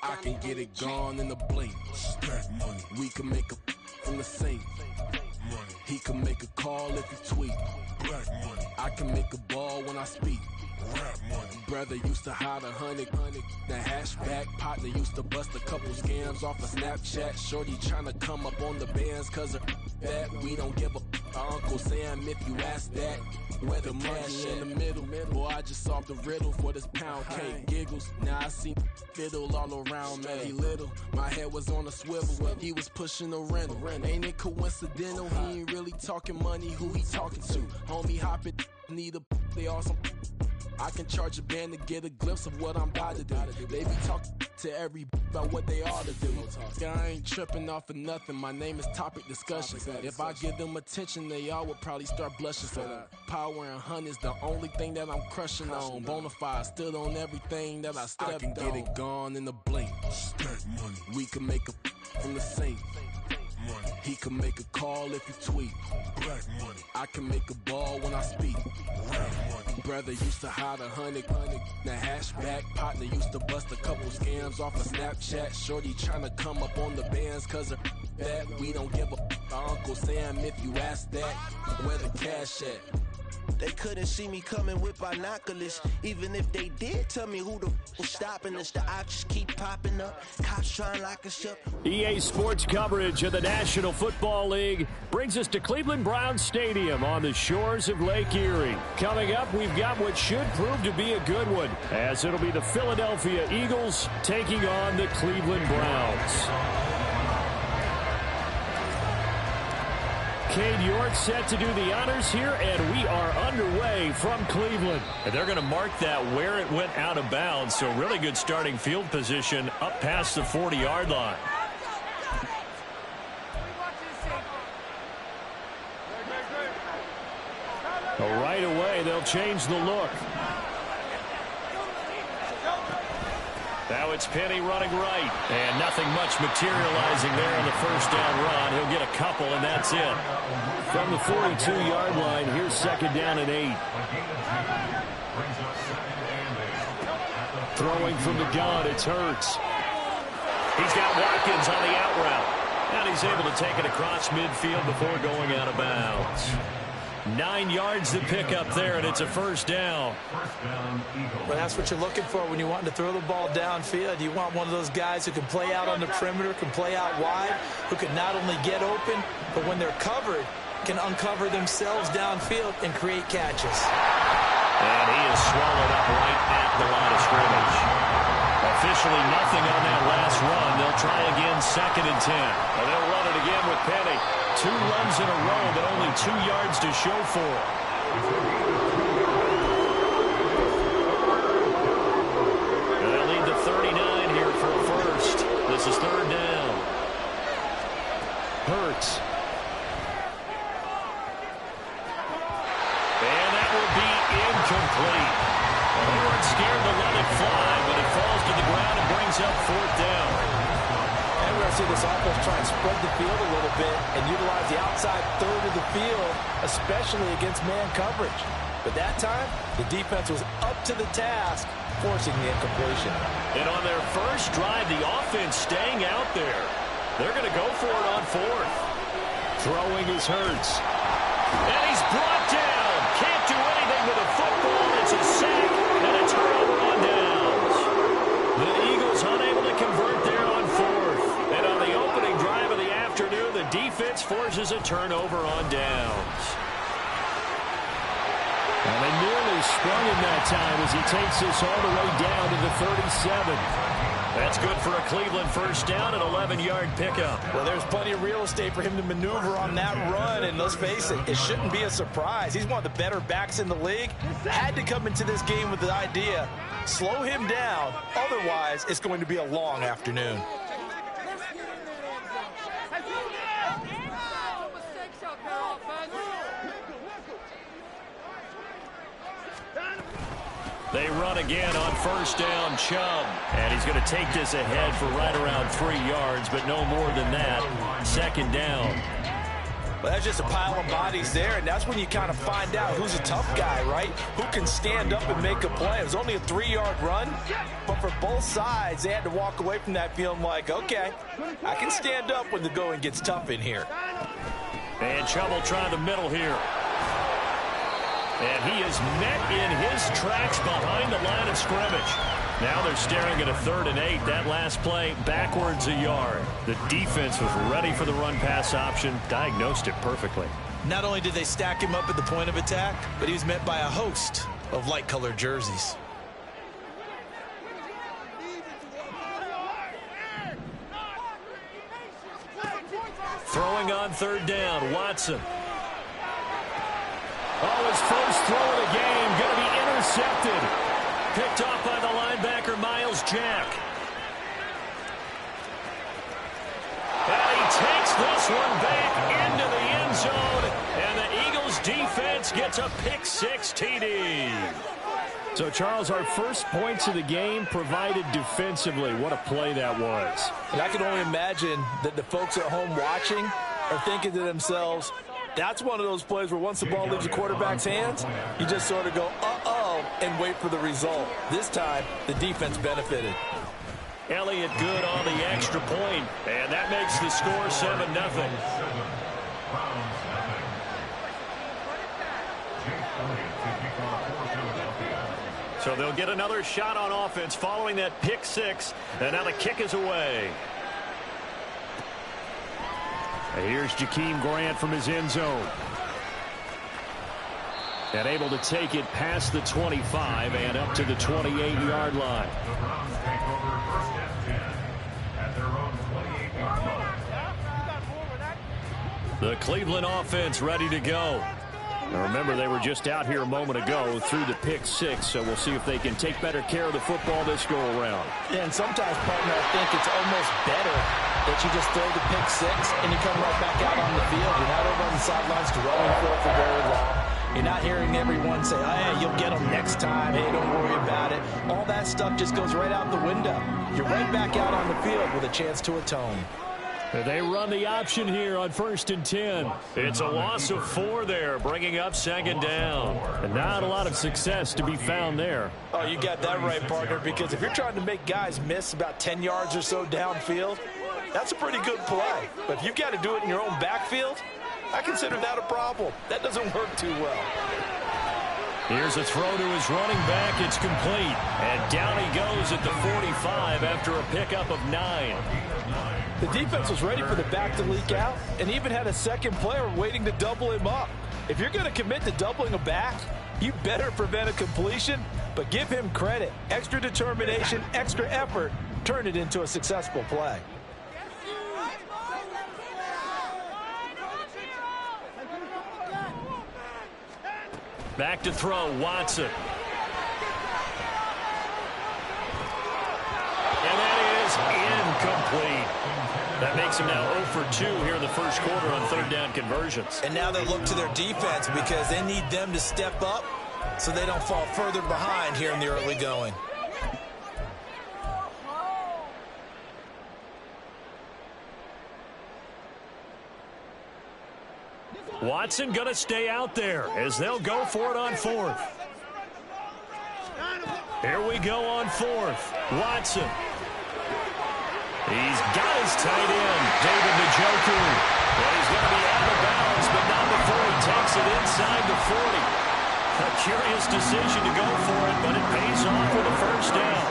I can get it gone in a blink. Stack money. We can make a from the sink. Money. He can make a call if he tweet. Black money. I can make a ball when I speak. Rap money. Brother used to hide 100. The hashback partner used to bust a couple scams off of Snapchat. Shorty tryna come up on the bands cause of that. We don't give a Uncle Sam if you ask that. Where the money in the middle. Boy, I just solved the riddle for this pound cake. Giggles, now I see fiddle all around me. Little, my head was on a swivel. He was pushing a rental. Ain't it coincidental? He ain't really talking money. Who he talking to? Homie hopping, need a they awesome. I can charge a band to get a glimpse of what I'm about to do. They be talking to every about what they ought to do. I ain't tripping off of nothing. My name is Topic Discussion. If I give them attention, they all would probably start blushing. Power and hunt is the only thing that I'm crushing on. Bonafide stood on everything that I stepped on. I can get it gone in a blink. Stack money. We can make a from the sink. Money. He can make a call if you tweet. Black money. I can make a ball when I speak. Rap money. Brother used to hide 100. The hashback partner used to bust a couple scams off of Snapchat. Shorty tryna come up on the bands cause of that. We don't give a Uncle Sam if you ask that. Where the cash at? They couldn't see me coming with binoculars. Even if they did, tell me who the was stopping us. The options keep popping up. Cops trying to lock us up. EA Sports coverage of the National Football League brings us to Cleveland Browns Stadium on the shores of Lake Erie. Coming up, we've got what should prove to be a good one, as it'll be the Philadelphia Eagles taking on the Cleveland Browns. Cade York set to do the honors here, and we are underway from Cleveland. And they're going to mark that where it went out of bounds, so really good starting field position up past the 40-yard line. Well, right away, they'll change the look. Now it's Penny running right, and nothing much materializing there on the first down run. He'll get a couple, and that's it. From the 42-yard line, here's second down and 8. Throwing from the gun, it's Hurts. He's got Watkins on the out route, and he's able to take it across midfield before going out of bounds. 9 yards to pick up there, and it's a first down. Well, that's what you're looking for when you want to throw the ball downfield. You want one of those guys who can play out on the perimeter, can play out wide, who can not only get open, but when they're covered, can uncover themselves downfield and create catches. And he is swallowed up right at the line of scrimmage. Officially nothing on that last run. They'll try again, 2nd and 10. And they'll run it again with Penny. 2 runs in a row, but only 2 yards to show for it. And they'll need the 39 here for a first. This is 3rd down. 6. And that will be incomplete. They weren't scared to let it fly, but it falls to the ground and brings up 4th down. And we're going to see this offense try and spread the field a little bit and utilize the outside third of the field, especially against man coverage. But that time, the defense was up to the task, forcing the incompletion. And on their first drive, the offense staying out there. They're going to go for it on 4th. Throwing is Hurts. And he's brought down. Can't do anything with a football. It's a sack and a turnover on downs. The Eagles unable to convert there on 4th. And on the opening drive of the afternoon, the defense forces a turnover on downs. And they nearly sprung him that time as he takes this all the way down to the 37. That's good for a Cleveland first down, an 11-yard pickup. Well, there's plenty of real estate for him to maneuver on that run, and let's face it, it shouldn't be a surprise. He's one of the better backs in the league. Had to come into this game with the idea, slow him down, otherwise it's going to be a long afternoon. They run again on first down, Chubb. And he's going to take this ahead for right around 3 yards, but no more than that. 2nd down. Well, that's just a pile of bodies there, and that's when you kind of find out who's a tough guy, right? Who can stand up and make a play. It was only a 3-yard run, but for both sides, they had to walk away from that feeling like, okay, I can stand up when the going gets tough in here. And Chubb will try the middle here. And he is met in his tracks behind the line of scrimmage. Now they're staring at a 3rd and 8. That last play, backwards a yard. The defense was ready for the run-pass option, diagnosed it perfectly. Not only did they stack him up at the point of attack, but he was met by a host of light-colored jerseys. Throwing on 3rd down, Watson. Oh, his first throw of the game, going to be intercepted. Picked off by the linebacker, Miles Jack. And he takes this one back into the end zone, and the Eagles defense gets a pick-6 TD. So, Charles, our first points of the game provided defensively. What a play that was. And I can only imagine that the folks at home watching are thinking to themselves, that's one of those plays where once the ball leaves the quarterback's hands, you just sort of go, uh-oh, and wait for the result. This time, the defense benefited. Elliott good on the extra point, and that makes the score 7-0. So they'll get another shot on offense following that pick-6, and now the kick is away. Here's Jakeem Grant from his end zone. And able to take it past the 25 and up to the 28-yard line. The Cleveland offense ready to go. Now remember, they were just out here a moment ago through the pick-6, so we'll see if they can take better care of the football this go-around. Yeah, and sometimes, partner, I think it's almost better that you just throw the pick-6 and you come right back out on the field. You're not over on the sidelines dwelling for very long. You're not hearing everyone say, oh, yeah, you'll get them next time. Hey, don't worry about it. All that stuff just goes right out the window. You're right back out on the field with a chance to atone. They run the option here on 1st and 10. It's a loss of 4 there, bringing up 2nd down. And not a lot of success to be found there. Oh, you got that right, partner, because if you're trying to make guys miss about 10 yards or so downfield, that's a pretty good play. But if you've got to do it in your own backfield, I consider that a problem. That doesn't work too well. Here's a throw to his running back. It's complete. And down he goes at the 45 after a pickup of 9. The defense was ready for the back to leak out and even had a second player waiting to double him up. If you're going to commit to doubling a back, you better prevent a completion, but give him credit. Extra determination, extra effort, turn it into a successful play. Back to throw, Watson. And that is incomplete. incomplete. That makes him now 0 for 2 here in the first quarter on third down conversions. And now they look to their defense because they need them to step up so they don't fall further behind here in the early going. Watson going to stay out there as they'll go for it on fourth. Here we go on fourth. Watson. He's got his tight end, David Njoku. And he's going to be out of bounds, but not before he takes it inside the 40. A curious decision to go for it, but it pays off with a first down.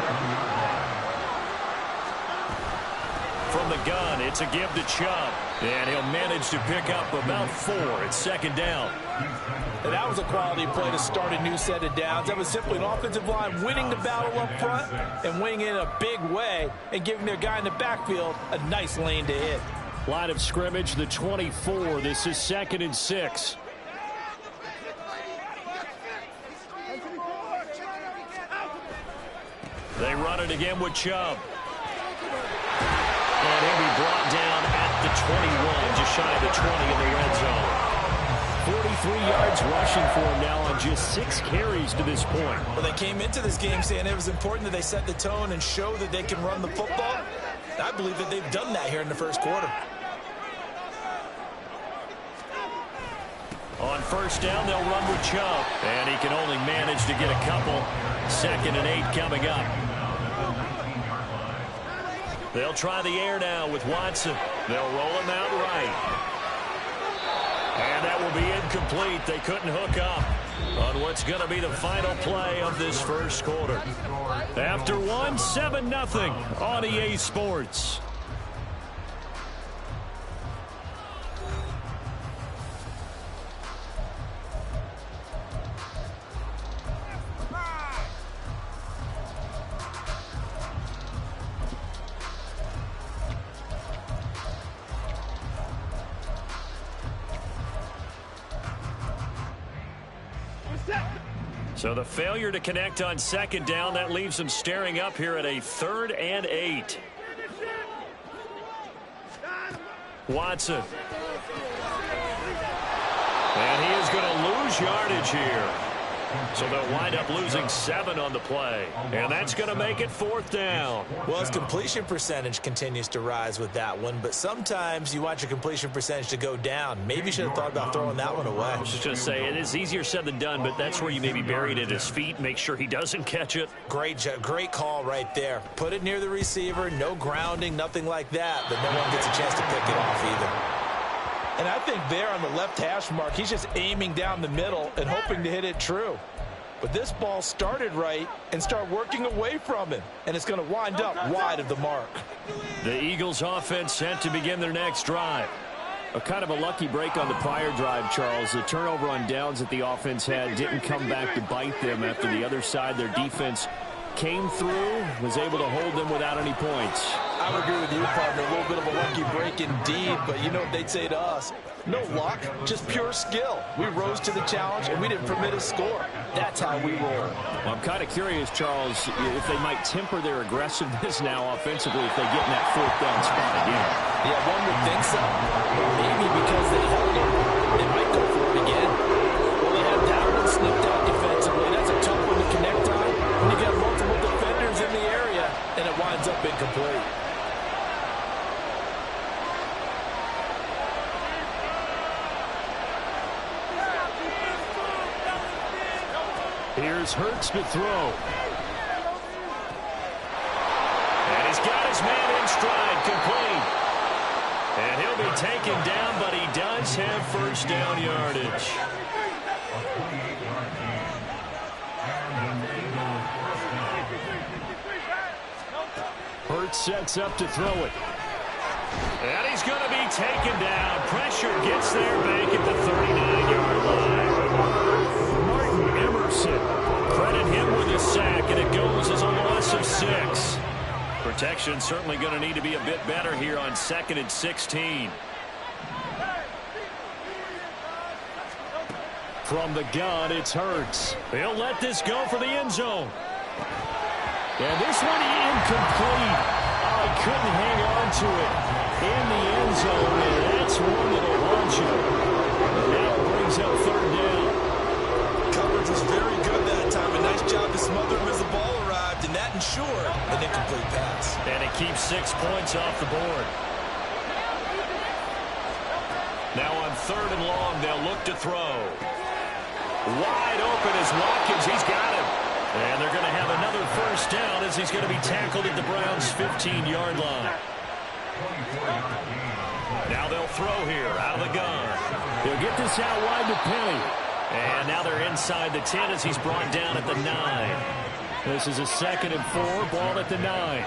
From the gun, it's a give to Chubb. And he'll manage to pick up about 4 at second down. And that was a quality play to start a new set of downs. That was simply an offensive line winning the battle up front and winning in a big way and giving their guy in the backfield a nice lane to hit. Line of scrimmage, the 24. This is 2nd and 6. They run it again with Chubb. And he'll be brought down at the 21, just shy of the 20 in the red zone. 43 yards rushing for him now on just 6 carries to this point. Well, they came into this game saying it was important that they set the tone and show that they can run the football. I believe that they've done that here in the first quarter. On first down, they'll run with Chubb. And he can only manage to get a couple. 2nd and 8 coming up. They'll try the air now with Watson. They'll roll him out right. And that will be incomplete. They couldn't hook up on what's going to be the final play of this first quarter. After one, 7-0 on EA Sports. So the failure to connect on second down, that leaves them staring up here at a 3rd and 8. Watson. And he is going to lose yardage here. So they'll wind up losing 7 on the play. And that's going to make it 4th down. Well, his completion percentage continues to rise with that one. But sometimes you want your completion percentage to go down. Maybe you should have thought about throwing that one away. I was just going to say, it is easier said than done, but that's where you maybe bury it at his feet. Make sure he doesn't catch it. Great call right there. Put it near the receiver. No grounding, nothing like that. But no one gets a chance to pick it off either. And I think there on the left hash mark, he's just aiming down the middle and hoping to hit it true. But this ball started right and start working away from him. And it's going to wind up wide of the mark. The Eagles offense set to begin their next drive. A kind of a lucky break on the prior drive, Charles. The turnover on downs that the offense had didn't come back to bite them after the other side. Their defense came through, was able to hold them without any points. I would agree with you, partner. A little bit of a lucky break indeed, but you know what they'd say to us? No luck, just pure skill. We rose to the challenge, and we didn't permit a score. That's how we roll. Well, I'm kind of curious, Charles, if they might temper their aggressiveness now offensively if they get in that 4th down spot again. Yeah, one would think so. Maybe because they held it, they might go for it again. Well, they had that one snipped out defensively. That's a tough one to connect on when you got multiple defenders in the area, and it winds up incomplete. Here's Hurts to throw. And he's got his man in stride, complete. And he'll be taken down, but he does have first down yardage. Hurts sets up to throw it. And he's going to be taken down. Pressure gets there back at the 39-yard line. Credit him with a sack, and it goes as a loss of 6. Protection certainly going to need to be a bit better here on 2nd and 16. From the gun, it's Hurts. He'll let this go for the end zone. And this one incomplete. Oh, he couldn't hang on into it in the end zone, and that's one that'll launch it. Now it brings up third down. Coverage was very good that time. A nice job to smother him as the ball arrived, and that ensured an incomplete pass. And it keeps 6 points off the board. Now on third and long, they'll look to throw. Wide open is Watkins. He's got him. And they're going to have another first down as he's going to be tackled at the Browns' 15-yard line. Now they'll throw here out of the gun. He'll get this out wide to Penny. And now they're inside the 10 as he's brought down at the 9. This is a 2nd and 4, ball at the 9.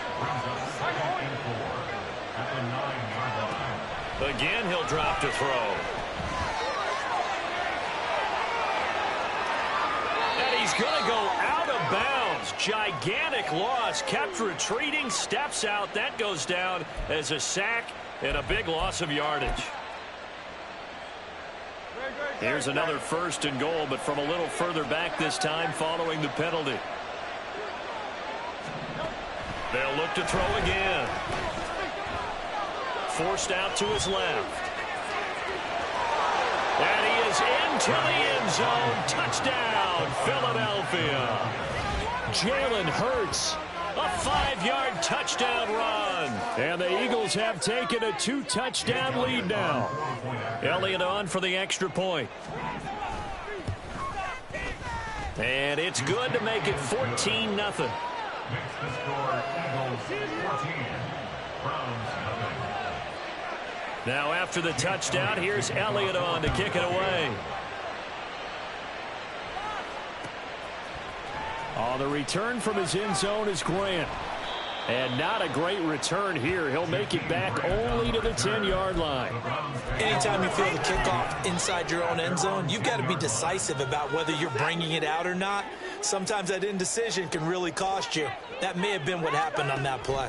Again, he'll drop to throw. And he's going to go out of bounds. Gigantic loss. Kept retreating, steps out. That goes down as a sack and a big loss of yardage. Here's another 1st and goal, but from a little further back this time following the penalty. They'll look to throw again. Forced out to his left. And he is into the end zone. Touchdown, Philadelphia. Jalen Hurts. A 5-yard touchdown run. And the Eagles have taken a 2-touchdown lead now. Elliott on for the extra point. And it's good to make it 14-0. Makes the score Eagles 14, Browns nothing. Now after the touchdown, here's Elliott on to kick it away. On the return from his end zone is Grant. And not a great return here. He'll make it back only to the 10-yard line. Anytime you feel the kickoff inside your own end zone, you've got to be decisive about whether you're bringing it out or not. Sometimes that indecision can really cost you. That may have been what happened on that play.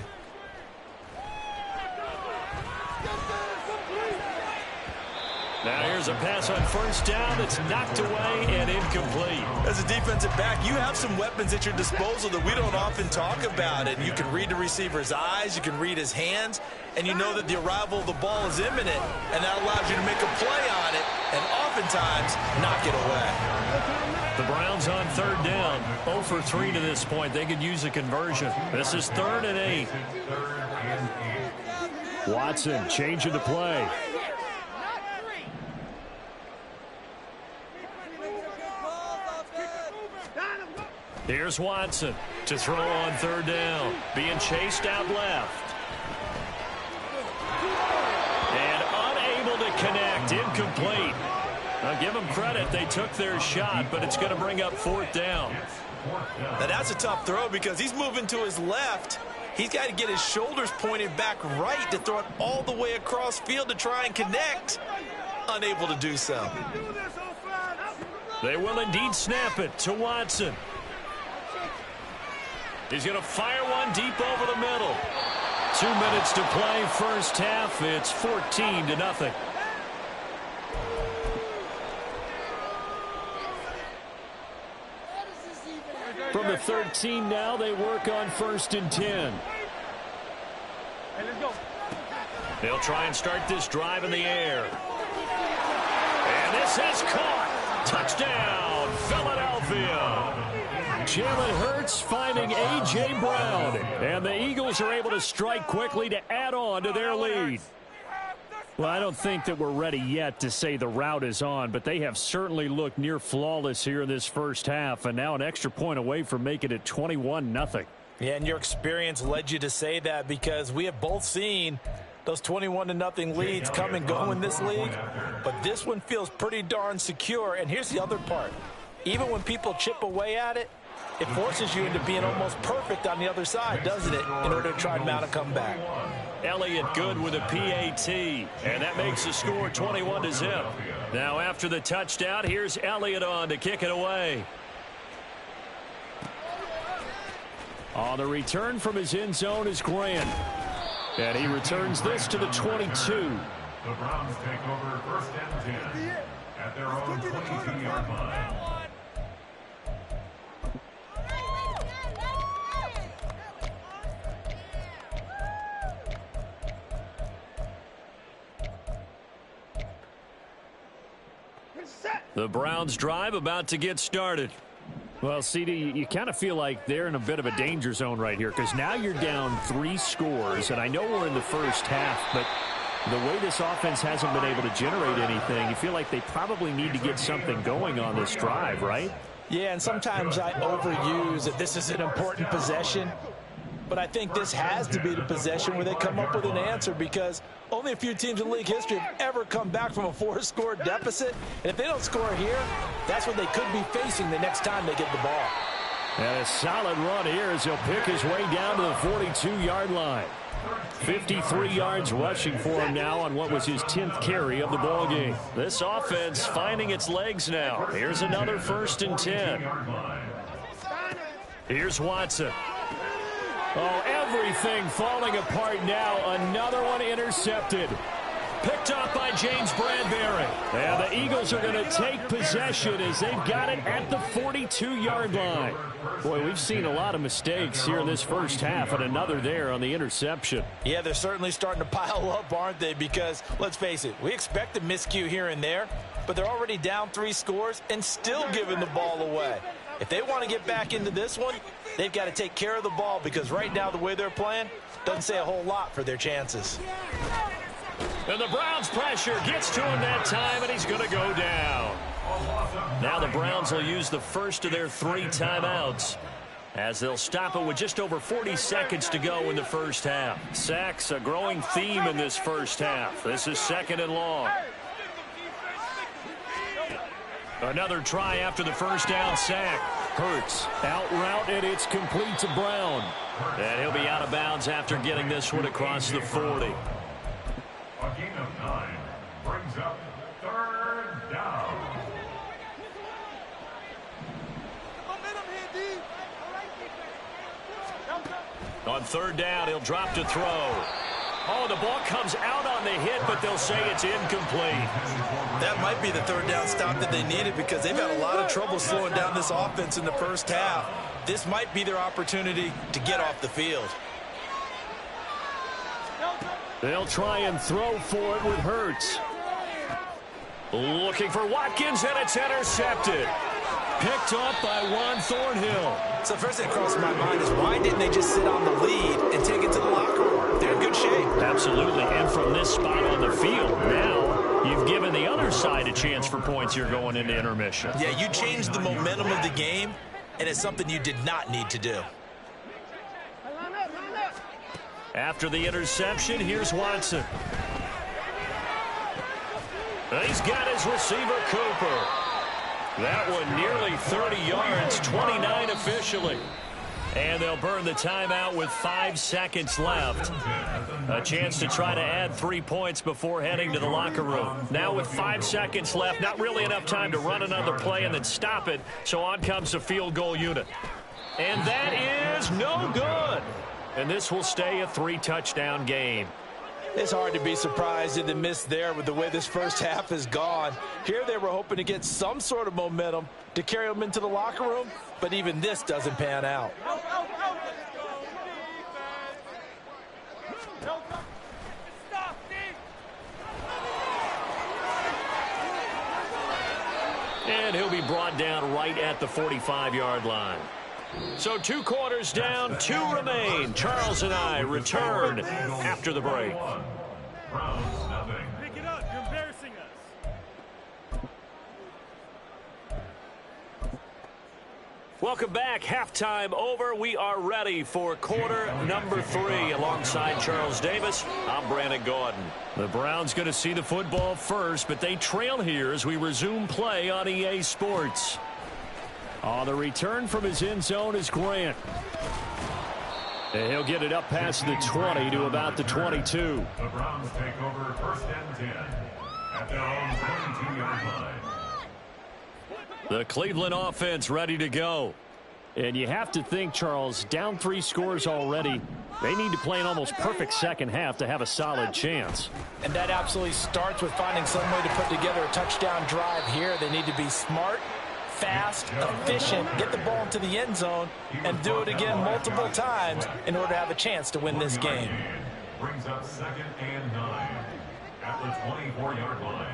Now here's a pass on first down that's knocked away and incomplete. As a defensive back, you have some weapons at your disposal that we don't often talk about. And you can read the receiver's eyes, you can read his hands, and you know that the arrival of the ball is imminent, and that allows you to make a play on it and oftentimes knock it away. The Browns on third down, 0 for 3 to this point. They could use a conversion. This is 3rd and 8. Watson changing the play. Here's Watson to throw on third down. Being chased out left. And unable to connect. Incomplete. Now give them credit. They took their shot, but it's going to bring up 4th down. Now that's a tough throw because he's moving to his left. He's got to get his shoulders pointed back right to throw it all the way across field to try and connect. Unable to do so. They will indeed snap it to Watson. He's going to fire one deep over the middle. 2 minutes to play first half. It's 14-0. From the 13 now, they work on 1st and 10. They'll try and start this drive in the air. And this is caught. Touchdown, Philadelphia. Jalen Hurts finding A.J. Brown. And the Eagles are able to strike quickly to add on to their lead. Well, I don't think that we're ready yet to say the route is on, but they have certainly looked near flawless here in this first half, and now an extra point away from making it 21-0. Yeah, and your experience led you to say that because we have both seen those 21-0 leads come and go in this league, but this one feels pretty darn secure. And here's the other part. Even when people chip away at it, it forces you into being almost perfect on the other side, doesn't it, in order to try and mount a comeback. Elliott good with a PAT, and that makes the score 21-0. Now after the touchdown, here's Elliott on to kick it away. On the return from his end zone is Grant. And he returns this to the 22. The Browns take over 1st and 10 at their own 22-yard line. The Browns drive about to get started. Well, CD, you kind of feel like they're in a bit of a danger zone right here because now you're down 3 scores, and I know we're in the first half, but the way this offense hasn't been able to generate anything, you feel like they probably need to get something going on this drive, right? Yeah, and sometimes I overuse that this is an important possession, but I think this has to be the possession where they come up with an answer because only a few teams in league history have ever come back from a 4-score deficit. And if they don't score here, that's what they could be facing the next time they get the ball. And a solid run here as he'll pick his way down to the 42-yard line. 53 yards rushing for him now on what was his 10th carry of the ball game. This offense finding its legs now. Here's another 1st and 10. Here's Watson. Oh, everything falling apart now. Another one intercepted. Picked off by James Bradbury. And the Eagles are going to take possession as they've got it at the 42-yard line. Boy, we've seen a lot of mistakes here in this first half, and another there on the interception. Yeah, they're certainly starting to pile up, aren't they? Because, let's face it, we expect a miscue here and there, but they're already down 3 scores and still giving the ball away. If they want to get back into this one, they've got to take care of the ball because right now the way they're playing doesn't say a whole lot for their chances. And the Browns pressure gets to him that time, and he's going to go down. Now the Browns will use the first of their 3 timeouts as they'll stop it with just over 40 seconds to go in the first half. Sacks, a growing theme in this first half. This is 2nd and long. Another try after the first down sack. Hurts out route, and it's complete to Brown. And he'll be out of bounds after getting this one across the 40. A gain of 9 brings up 3rd down. On 3rd down, he'll drop to throw. Oh, the ball comes out on the hit, but they'll say it's incomplete. That might be the 3rd down stop that they needed because they've had a lot of trouble slowing down this offense in the first half. This might be their opportunity to get off the field. They'll try and throw for it with Hurts. Looking for Watkins, and it's intercepted. Picked up by Juan Thornhill. So the first thing that crossed my mind is why didn't they just sit on the lead and take it to the locker room? They're in good shape. Absolutely, and from this spot on the field, now you've given the other side a chance for points here going into intermission. Yeah, you changed the momentum of the game, and it's something you did not need to do. After the interception, here's Watson. He's got his receiver, Cooper. That one nearly 30 yards, 29 officially. And they'll burn the timeout with 5 seconds left. A chance to try to add 3 points before heading to the locker room. Now with 5 seconds left, not really enough time to run another play and then stop it. So on comes the field goal unit. And that is no good. And this will stay a 3-touchdown game. It's hard to be surprised in the miss there with the way this first half has gone. Here they were hoping to get some sort of momentum to carry them into the locker room, but even this doesn't pan out. And he'll be brought down right at the 45-yard line. So 2 quarters down, 2 remain. Charles and I return after the break. Browns nothing. Pick it up. You're embarrassing us. Welcome back. Halftime over. We are ready for quarter number 3. Alongside Charles Davis, I'm Brandon Gordon. The Browns going to see the football first, but they trail here as we resume play on EA Sports. The return from his end zone is Grant. And he'll get it up past the 20 to about the 22. The Browns take over 1st and 10 at their own 22-yard line. The Cleveland offense ready to go. And you have to think, Charles, down 3 scores already. They need to play an almost perfect second half to have a solid chance. And that absolutely starts with finding some way to put together a touchdown drive here. They need to be smart, fast, efficient, get the ball into the end zone, and do it again multiple times in order to have a chance to win this game. Brings up 2nd and 9 at the 24-yard line.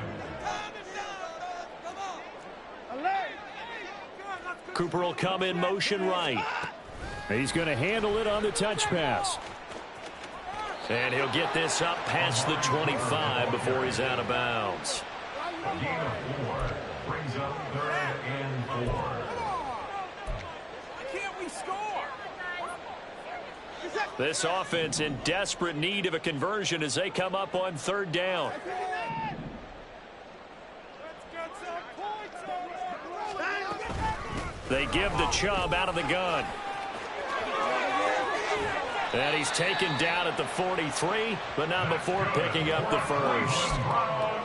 Cooper will come in motion right. He's going to handle it on the touch pass. And he'll get this up past the 25 before he's out of bounds. A gain of 4 brings up 3rd and 4. Why can't we score? This offense in desperate need of a conversion as they come up on 3rd down. They give the Chubb out of the gun. And he's taken down at the 43, but not before picking up the first.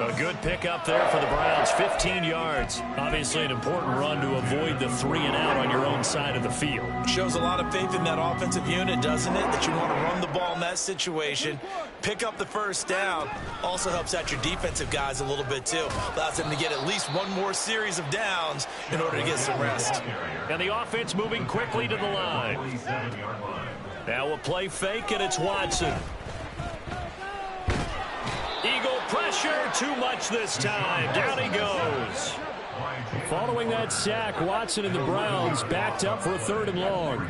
A good pickup there for the Browns, 15 yards. Obviously an important run to avoid the 3 and out on your own side of the field. Shows a lot of faith in that offensive unit, doesn't it? That you want to run the ball in that situation. Pick up the first down. Also helps out your defensive guys a little bit too. Allows them to get at least one more series of downs in order to get some rest. And the offense moving quickly to the line. Now a play fake, and it's Watson. Eagle pressure, too much this time. Down he goes. Following that sack, Watson and the Browns backed up for a 3rd and long.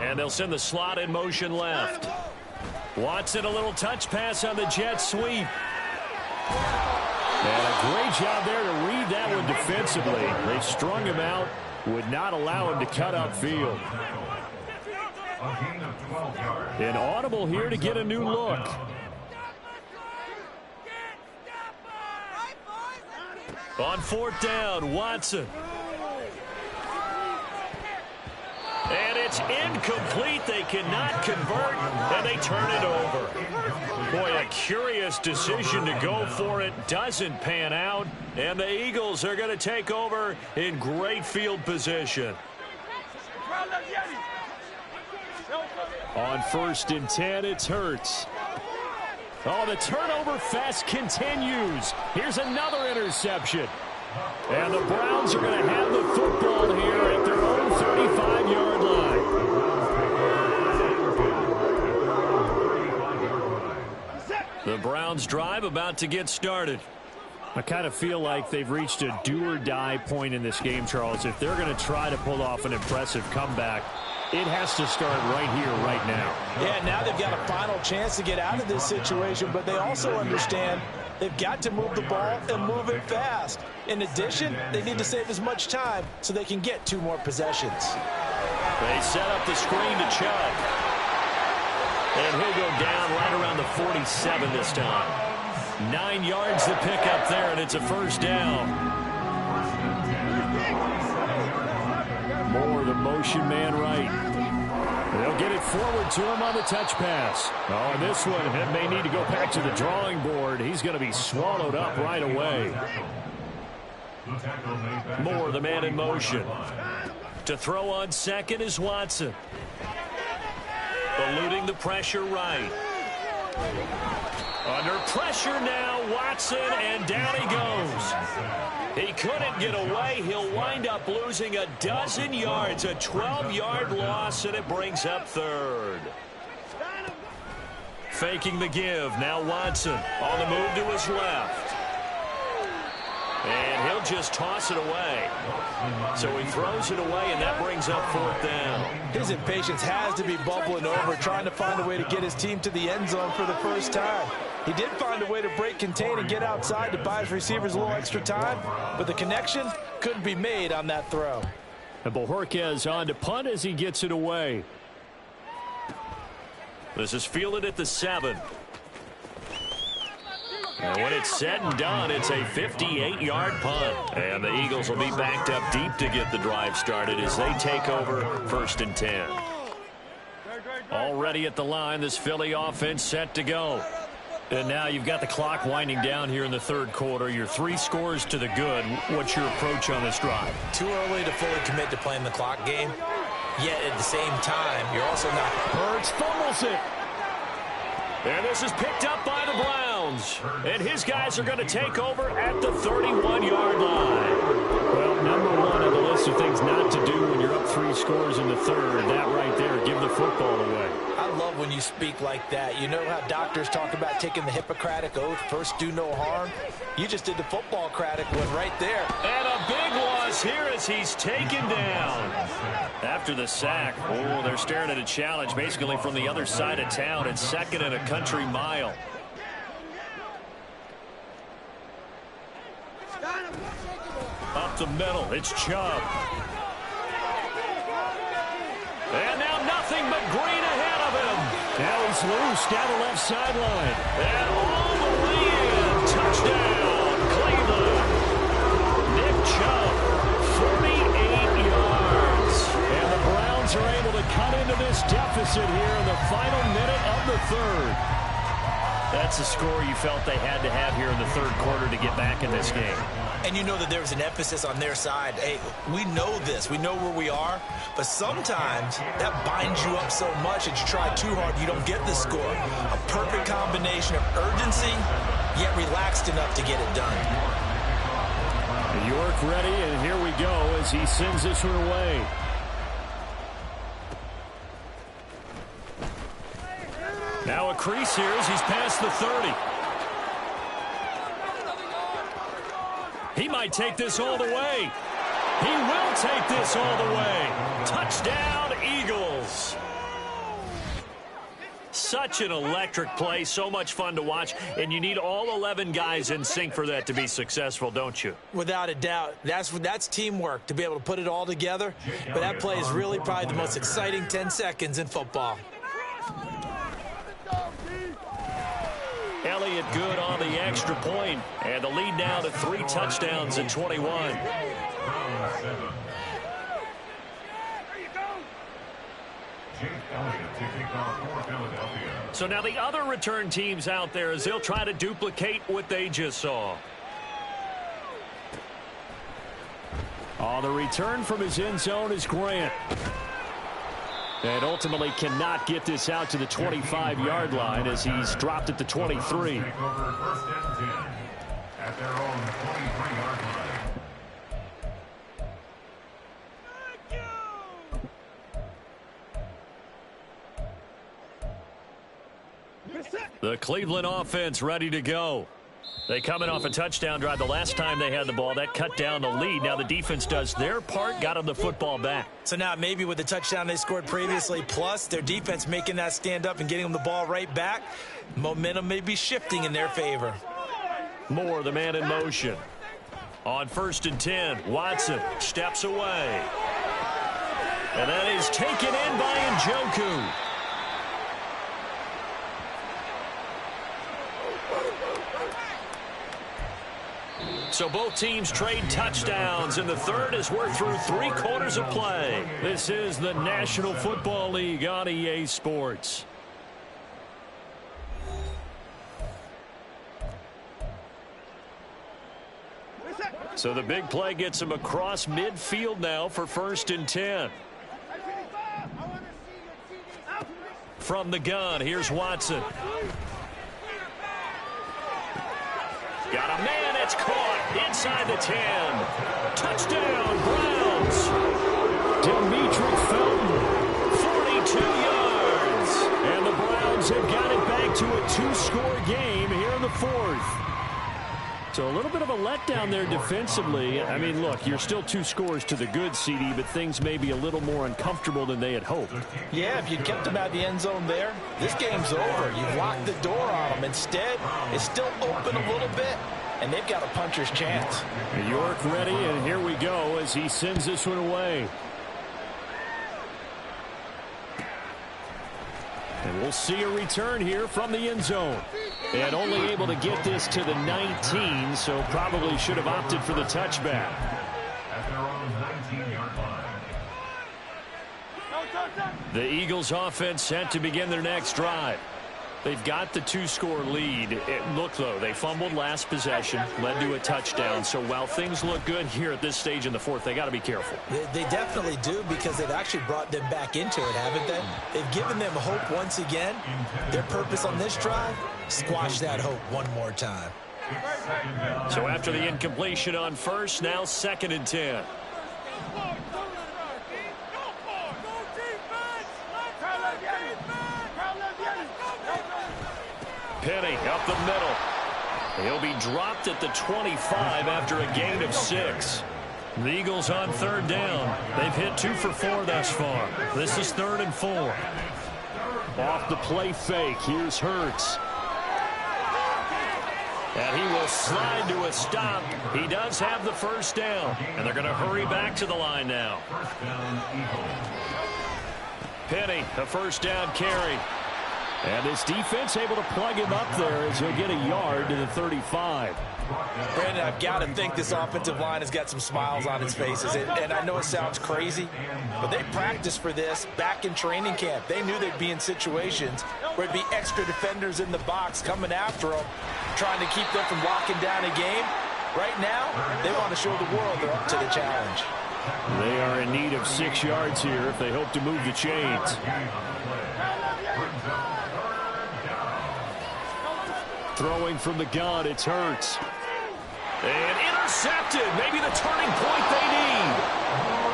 And they'll send the slot in motion left. Watson, a little touch pass on the jet sweep. And a great job there to read that one defensively. They strung him out, would not allow him to cut upfield. An audible here to get a new look. On 4th down, Watson. And it's incomplete. They cannot convert, and they turn it over. Boy, a curious decision to go for it. Doesn't pan out, and the Eagles are going to take over in great field position. On 1st and 10, it's Hurts. Oh, the turnover fest continues. Here's another interception. And the Browns are going to have the football here at their own 35-yard line. The Browns drive about to get started. I kind of feel like they've reached a do-or-die point in this game, Charles. If they're going to try to pull off an impressive comeback, it has to start right here, right now. Yeah, now they've got a final chance to get out of this situation, but they also understand they've got to move the ball and move it fast. In addition, they need to save as much time so they can get 2 more possessions. They set up the screen to Chubb. And he'll go down right around the 47 this time. 9 yards to pick up there, and it's a 1st down. Moore, the motion man right. They'll get it forward to him on the touch pass. Oh, and this one may need to go back to the drawing board. He's going to be swallowed up right away. Moore, the man in motion. To throw on 2nd is Watson. Eluding the pressure right. Under pressure now, Watson, and down he goes. He couldn't get away. He'll wind up losing a dozen yards, a 12-yard loss, and it brings up 3rd. Faking the give. Now Watson on the move to his left. And he'll just toss it away. So he throws it away, and that brings up 4th down. His impatience has to be bubbling over, trying to find a way to get his team to the end zone for the first time. He did find a way to break contain and get outside to buy his receivers a little extra time, but the connection couldn't be made on that throw. And Bojorquez on to punt as he gets it away. This is fielded at the 7. And when it's said and done, it's a 58-yard punt. And the Eagles will be backed up deep to get the drive started as they take over 1st and 10. Already at the line, this Philly offense set to go. And now you've got the clock winding down here in the 3rd quarter. You're 3 scores to the good. What's your approach on this drive? Too early to fully commit to playing the clock game. Yet at the same time, you're also not. Hurts fumbles it. And this is picked up by the Browns. And his guys are going to take over at the 31-yard line. Well, number 1 on the list of things not to do when you're up 3 scores in the 3rd. That right there, give the football away. I love when you speak like that. You know how doctors talk about taking the Hippocratic Oath, first do no harm? You just did the football-cratic one right there. And a big loss here as he's taken down. After the sack, oh, they're staring at a challenge basically from the other side of town. It's 2nd and a country mile. Up the middle, it's Chubb. And now nothing but green ahead of him. Now he's loose down the left sideline. And all the way in. Touchdown, Cleveland. Nick Chubb, 48 yards. And the Browns are able to cut into this deficit here in the final minute of the 3rd. That's a score you felt they had to have here in the 3rd quarter to get back in this game. And you know that there was an emphasis on their side. Hey, we know this. We know where we are. But sometimes that binds you up so much that you try too hard, you don't get the score. A perfect combination of urgency, yet relaxed enough to get it done. York ready, and here we go as he sends this one away. Now a crease here as he's past the 30. He might take this all the way. He will take this all the way. Touchdown, Eagles. Such an electric play, so much fun to watch, and you need all 11 guys in sync for that to be successful, don't you? Without a doubt. That's teamwork, to be able to put it all together. But that play is really probably the most exciting 10 seconds in football. Elliott good on the extra point, and the lead now to 3 touchdowns and 21. So now the other return teams out there as they'll try to duplicate what they just saw. Oh, the return from his end zone is Grant. And ultimately cannot get this out to the 25-yard line as he's dropped at the 23. At their own 23-yard line. The Cleveland offense ready to go. They coming off a touchdown drive the last time they had the ball. That cut down the lead. Now the defense does their part, got them the football back. So now maybe with the touchdown they scored previously, plus their defense making that stand up and getting them the ball right back, momentum may be shifting in their favor. Moore, the man in motion. On 1st and 10, Watson steps away. And that is taken in by Njoku. So both teams trade touchdowns in the 3rd as we're through 3 quarters of play. This is the National Football League on EA Sports. So the big play gets him across midfield now for 1st and 10. From the gun, here's Watson. Got a man that's caught inside the 10. Touchdown, Browns. Demetric Felton, 42 yards. And the Browns have got it back to a 2-score game here in the 4th. So a little bit of a letdown there defensively. I mean, look, you're still 2 scores to the good, CD, but things may be a little more uncomfortable than they had hoped. Yeah, if you kept them out of the end zone there, this game's over. You've locked the door on them. Instead, it's still open a little bit, and they've got a puncher's chance. York ready, and here we go as he sends this one away. And we'll see a return here from the end zone. And only able to get this to the 19, so probably should have opted for the touchback. At their own 19-yard line. The Eagles offense set to begin their next drive. They've got the 2-score lead. Look, though, they fumbled last possession, led to a touchdown. So while things look good here at this stage in the 4th, they got to be careful. They definitely do, because they've actually brought them back into it, haven't they? They've given them hope once again. Their purpose on this drive, squash that hope one more time. So after the incompletion on 1st, now 2nd and 10. Penny up the middle. He'll be dropped at the 25 after a gain of 6. The Eagles on 3rd down. They've hit 2 for 4 thus far. This is 3rd and 4. Off the play fake. Here's Hurts. And he will slide to a stop. He does have the 1st down. And they're going to hurry back to the line now. Penny, a 1st down carry. And this defense able to plug him up there as he'll get a yard to the 35. Brandon, I've got to think this offensive line has got some smiles on its faces. And I know it sounds crazy, but they practiced for this back in training camp. They knew they'd be in situations where it'd be extra defenders in the box coming after them, trying to keep them from locking down a game. Right now, they want to show the world they're up to the challenge. They are in need of 6 yards here if they hope to move the chains. Throwing from the gun, it's Hurts. And intercepted. Maybe the turning point they need.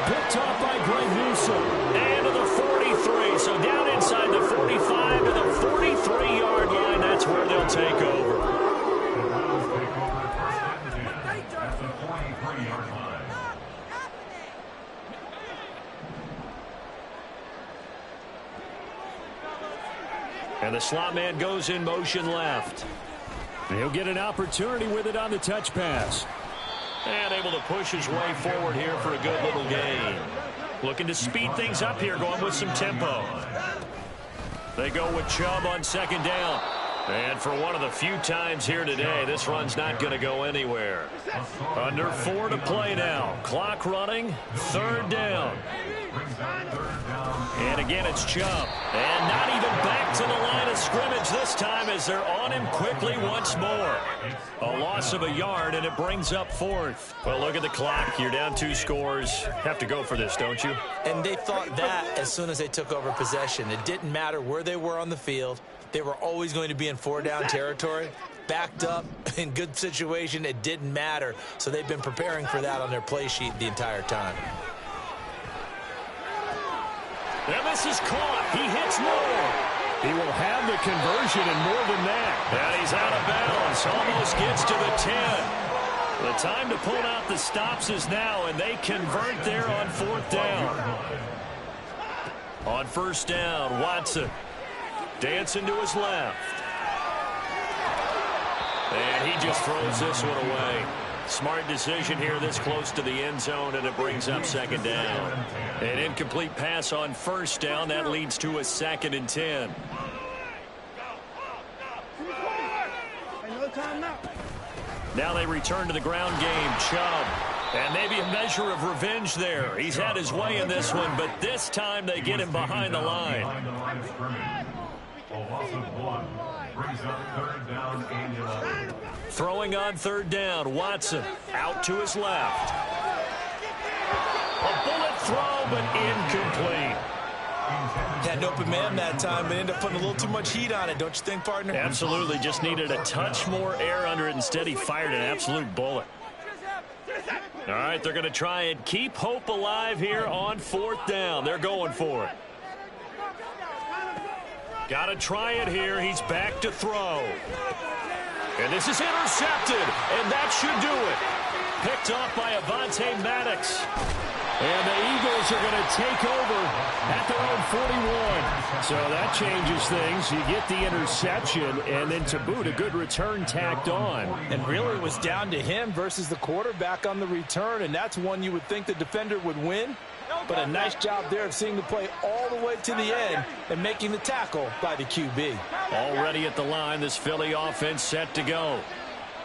Picked off by Greg Newsome. And to the 43. So down inside the 45 to the 43-yard line. That's where they'll take over. And the slot man goes in motion left. He'll get an opportunity with it on the touch pass. And able to push his way forward here for a good little gain. Looking to speed things up here, going with some tempo. They go with Chubb on 2nd down. And for one of the few times here today, this run's not going to go anywhere. Under 4 to play now. Clock running, 3rd down. And again, it's Chubb. And not even back to the line of scrimmage this time as they're on him quickly once more. A loss of a yard, and it brings up 4th. Well, look at the clock. You're down 2 scores. Have to go for this, don't you? And they thought that as soon as they took over possession. It didn't matter where they were on the field. They were always going to be in 4-down territory. Backed up, in good situation, it didn't matter. So they've been preparing for that on their play sheet the entire time. And this is caught. He hits more. He will have the conversion and more than that. And he's out of bounds. Almost gets to the 10. The time to pull out the stops is now, and they convert there on 4th down. On 1st down, Watson dancing to his left. And he just throws this one away. Smart decision here this close to the end zone, and it brings up 2nd down. An incomplete pass on 1st down. That leads to a 2nd and 10. Now they return to the ground game. Chubb. And maybe a measure of revenge there. He's had his way in this one, but this time they get him behind the line. Throwing on 3rd down, Watson out to his left. A bullet throw, but incomplete. Had an open man that time, but ended up putting a little too much heat on it, don't you think, partner? Absolutely, just needed a touch more air under it. Instead, he fired an absolute bullet. All right, they're going to try and keep hope alive here on 4th down. They're going for it. Got to try it here. He's back to throw. And this is intercepted, and that should do it. Picked off by Avonte Maddox. And the Eagles are going to take over at their own 41. So that changes things. You get the interception, and then to boot, a good return tacked on. And really it was down to him versus the quarterback on the return, and that's one you would think the defender would win. But a nice job there of seeing the play all the way to the end and making the tackle by the QB. Already at the line, this Philly offense set to go.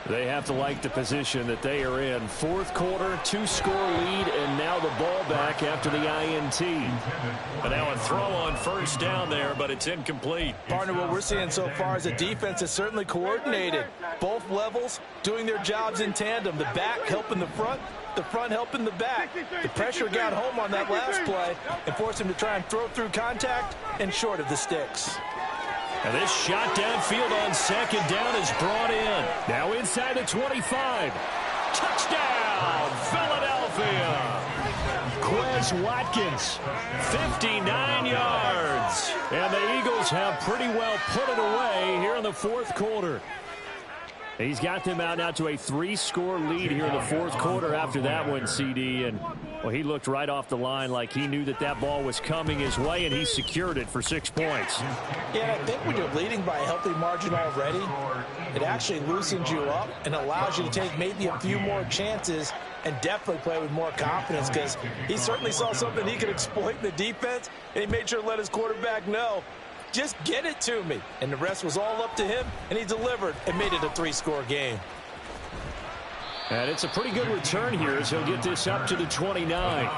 They have to like the position that they are in. 4th quarter, 2-score lead, and now the ball back after the INT. But now a throw on 1st down there, but it's incomplete. Partner, what we're seeing so far is the defense is certainly coordinated. Both levels doing their jobs in tandem. The back helping the front helping the back. The pressure got home on that last play and forced him to try and throw through contact and short of the sticks. And this shot downfield on 2nd down is brought in. Now inside the 25. Touchdown, Philadelphia. Quez Watkins, 59 yards. And the Eagles have pretty well put it away here in the fourth quarter. He's got them out now to a 3-score lead here in the fourth quarter after that one, CD. And, well, he looked right off the line like he knew that that ball was coming his way, and he secured it for 6 points. Yeah, I think when you're leading by a healthy margin already, it actually loosens you up and allows you to take maybe a few more chances and definitely play with more confidence, because he certainly saw something he could exploit in the defense, and he made sure to let his quarterback know, just get it to me. And the rest was all up to him, and he delivered and made it a 3-score game. And it's a pretty good return here as he'll get this up to the 29.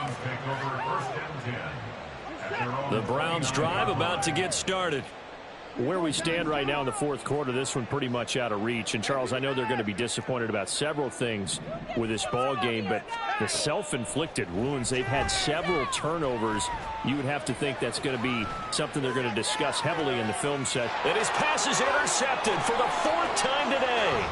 The Browns drive about to get started. Where we stand right now in the fourth quarter, this one pretty much out of reach. And, Charles, I know they're going to be disappointed about several things with this ball game, but the self-inflicted wounds, they've had several turnovers. You would have to think that's going to be something they're going to discuss heavily in the film set. And his pass is intercepted for the 4th time today.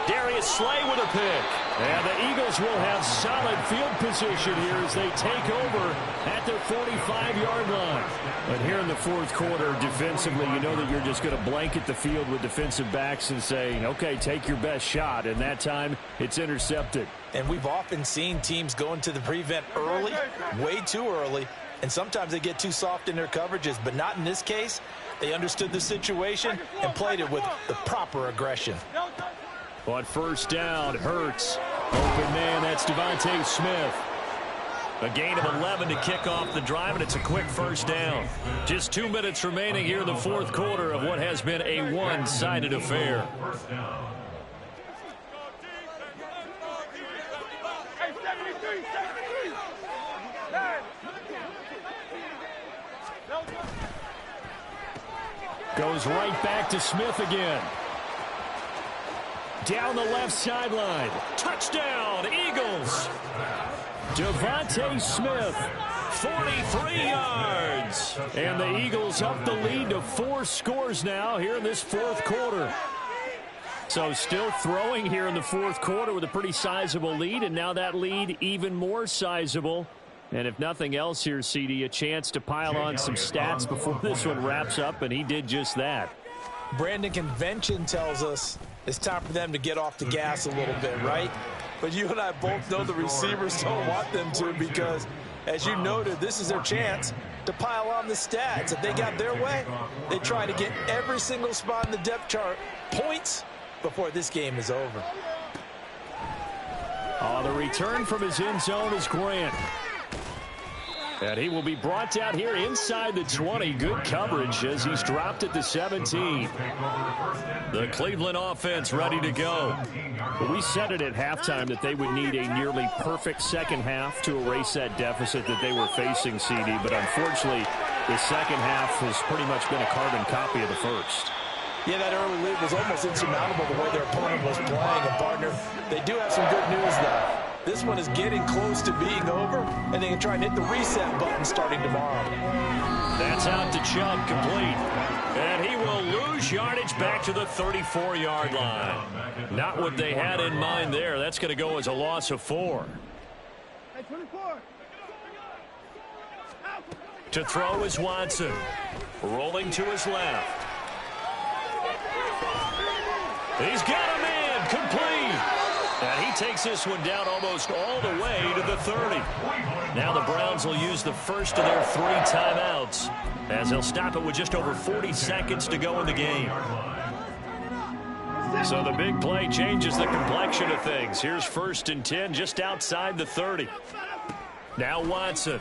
Darius Slay with a pick. And the Eagles will have solid field position here as they take over at their 45-yard line. But here in the fourth quarter, defensively, you know that you're just going to blanket the field with defensive backs and say, okay, take your best shot. And that time, it's intercepted. And we've often seen teams go into the prevent early, way too early, and sometimes they get too soft in their coverages. But not in this case. They understood the situation and played it with the proper aggression. On first down, Hurts. Open man, that's Devontae Smith. A gain of 11 to kick off the drive, and it's a quick first down. Just 2 minutes remaining here in the fourth quarter of what has been a one-sided affair. Goes right back to Smith again. Down the left sideline. Touchdown, Eagles. Devontae Smith, 43 yards. And the Eagles up the lead to 4 scores now here in this fourth quarter. So still throwing here in the fourth quarter with a pretty sizable lead, and now that lead even more sizable. And if nothing else here, CD, a chance to pile on some stats before this one wraps up, and he did just that. Brandon, convention tells us it's time for them to get off the gas a little bit, right? But you and I both know the receivers don't want them to, because, as you noted, this is their chance to pile on the stats. If they got their way, they try to get every single spot in the depth chart points before this game is over. The return from his end zone is Grant. And he will be brought down here inside the 20. Good coverage as he's dropped at the 17. The Cleveland offense ready to go. We said it at halftime that they would need a nearly perfect second half to erase that deficit that they were facing, CD. But unfortunately, the second half has pretty much been a carbon copy of the first. Yeah, that early lead was almost insurmountable the way their opponent was playing. And, partner, they do have some good news, though. This one is getting close to being over, and they can try and hit the reset button starting tomorrow. That's out to Chubb, complete. And he will lose yardage back to the 34-yard line. Not what they had in mind there. That's going to go as a loss of 4. To throw is Watson. Rolling to his left. He's got a man, complete. And he takes this one down almost all the way to the 30. Now the Browns will use the first of their 3 timeouts, as they'll stop it with just over 40 seconds to go in the game. So the big play changes the complexion of things. Here's 1st and 10 just outside the 30. Now Watson.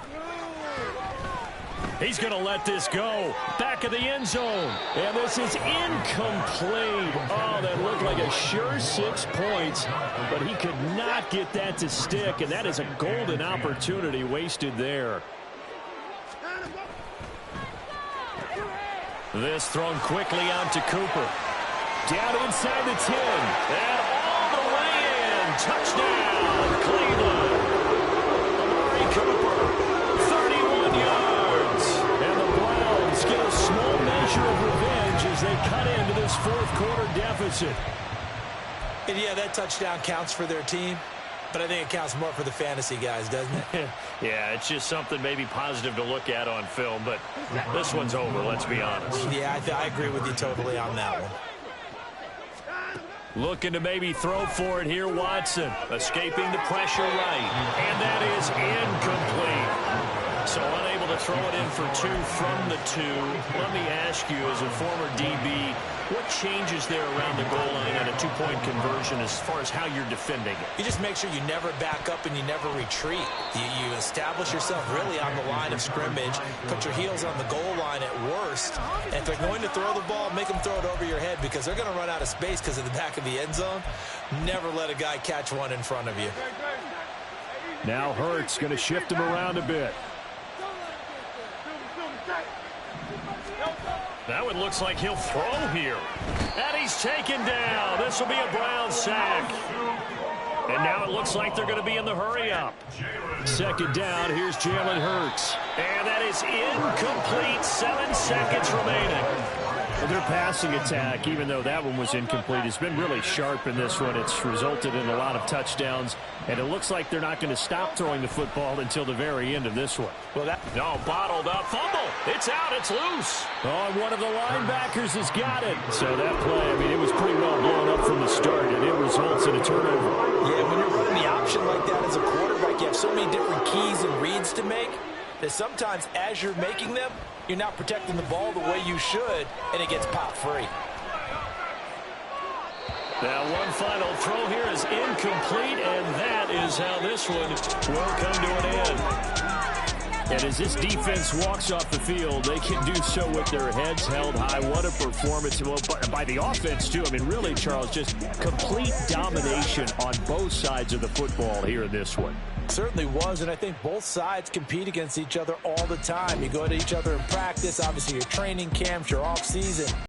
He's going to let this go. Back of the end zone. And this is incomplete. Oh, that looked like a sure 6 points. But he could not get that to stick. And that is a golden opportunity wasted there. This thrown quickly out to Cooper. Down inside the 10. And all the way in. Touchdown, Cleveland. Amari Cooper, 31 yards. And the Browns get a small measure of revenge as they cut into this fourth quarter deficit. And yeah, that touchdown counts for their team. But I think it counts more for the fantasy guys, doesn't it? Yeah, it's just something maybe positive to look at on film, but this one's over, let's be honest. Yeah, I agree with you totally on that one. Looking to maybe throw for it here, Watson. Escaping the pressure right. And that is incomplete. So unable to throw it in for 2 from the 2. Let me ask you, as a former DB, what changes there around the goal line at a 2-point conversion as far as how you're defending it? You just make sure you never back up and you never retreat. You establish yourself really on the line of scrimmage, put your heels on the goal line at worst, and if they're going to throw the ball, make them throw it over your head because they're going to run out of space because of the back of the end zone. Never let a guy catch one in front of you. Now Hurts going to shift him around a bit. That one looks like he'll throw here. And he's taken down. This will be a Brown sack. And now it looks like they're going to be in the hurry-up. Second down, here's Jalen Hurts. And that is incomplete. 7 seconds remaining. Their passing attack, even though that one was incomplete, has been really sharp in this one. It's resulted in a lot of touchdowns, and it looks like they're not going to stop throwing the football until the very end of this one. Well, bottled up. Fumble. It's out. It's loose. Oh, and one of the linebackers has got it. So that play, I mean, it was pretty well blown up from the start, and it results in a turnover. Yeah, when you're running the option like that as a quarterback, you have so many different keys and reads to make that sometimes as you're making them, you're not protecting the ball the way you should, and it gets popped free. Now one final throw here is incomplete, and that is how this one will come to an end. And as this defense walks off the field, they can do so with their heads held high. What a performance. Well, by the offense, too. I mean, really, Charles, just complete domination on both sides of the football here in this one. Certainly was, and I think both sides compete against each other all the time. You go to each other in practice, obviously your training camps, your off season.